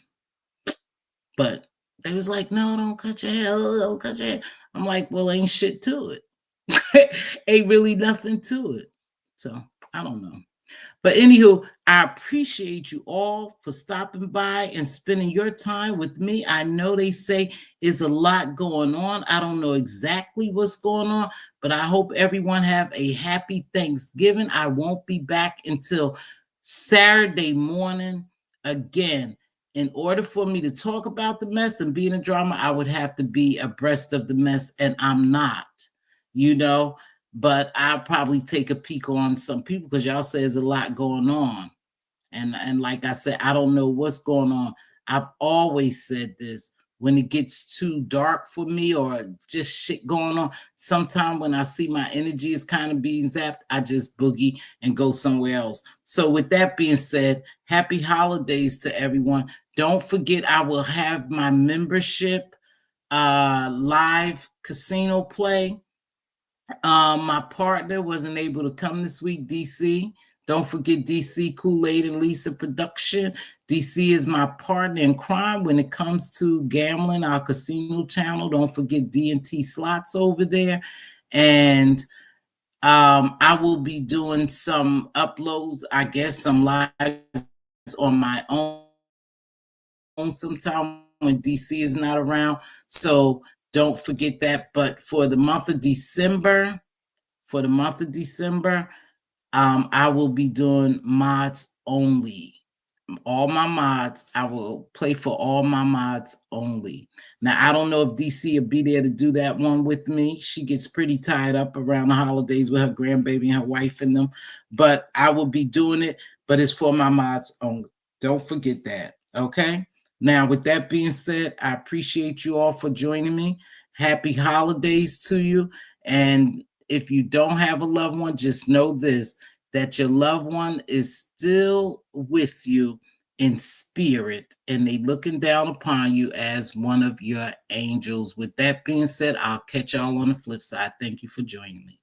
But they was like, no, don't cut your hair. Don't cut your hair. I'm like, well, ain't shit to it. Ain't really nothing to it. So I don't know. But anywho, I appreciate you all for stopping by and spending your time with me. I know they say there's a lot going on. I don't know exactly what's going on, but I hope everyone have a happy Thanksgiving. I won't be back until Saturday morning. Again, in order for me to talk about the mess and be in a drama, I would have to be abreast of the mess, and I'm not, you know but I'll probably take a peek on some people because y'all say there's a lot going on. And like I said, I don't know what's going on. I've always said this. When it gets too dark for me or just shit going on, sometimes when I see my energy is kind of being zapped, I just boogie and go somewhere else. So with that being said, happy holidays to everyone. Don't forget, I will have my membership live casino play. My partner wasn't able to come this week, DC. Don't forget DC Kool-Aid and Lisa Production. DC is my partner in crime when it comes to gambling, our casino channel. Don't forget D&T Slots over there. And I will be doing some uploads, I guess, some lives on my own sometime when DC is not around. So Don't forget that. But for the month of December, I will be doing mods only. All my mods, I will play for all my mods only. Now, I don't know if DC will be there to do that one with me. She gets pretty tied up around the holidays with her grandbaby and her wife and them, but I will be doing it, but it's for my mods only. Don't forget that, okay? Now, with that being said, I appreciate you all for joining me. Happy holidays to you. And if you don't have a loved one, just know this, that your loved one is still with you in spirit, and they looking down upon you as one of your angels. With that being said, I'll catch y'all on the flip side. Thank you for joining me.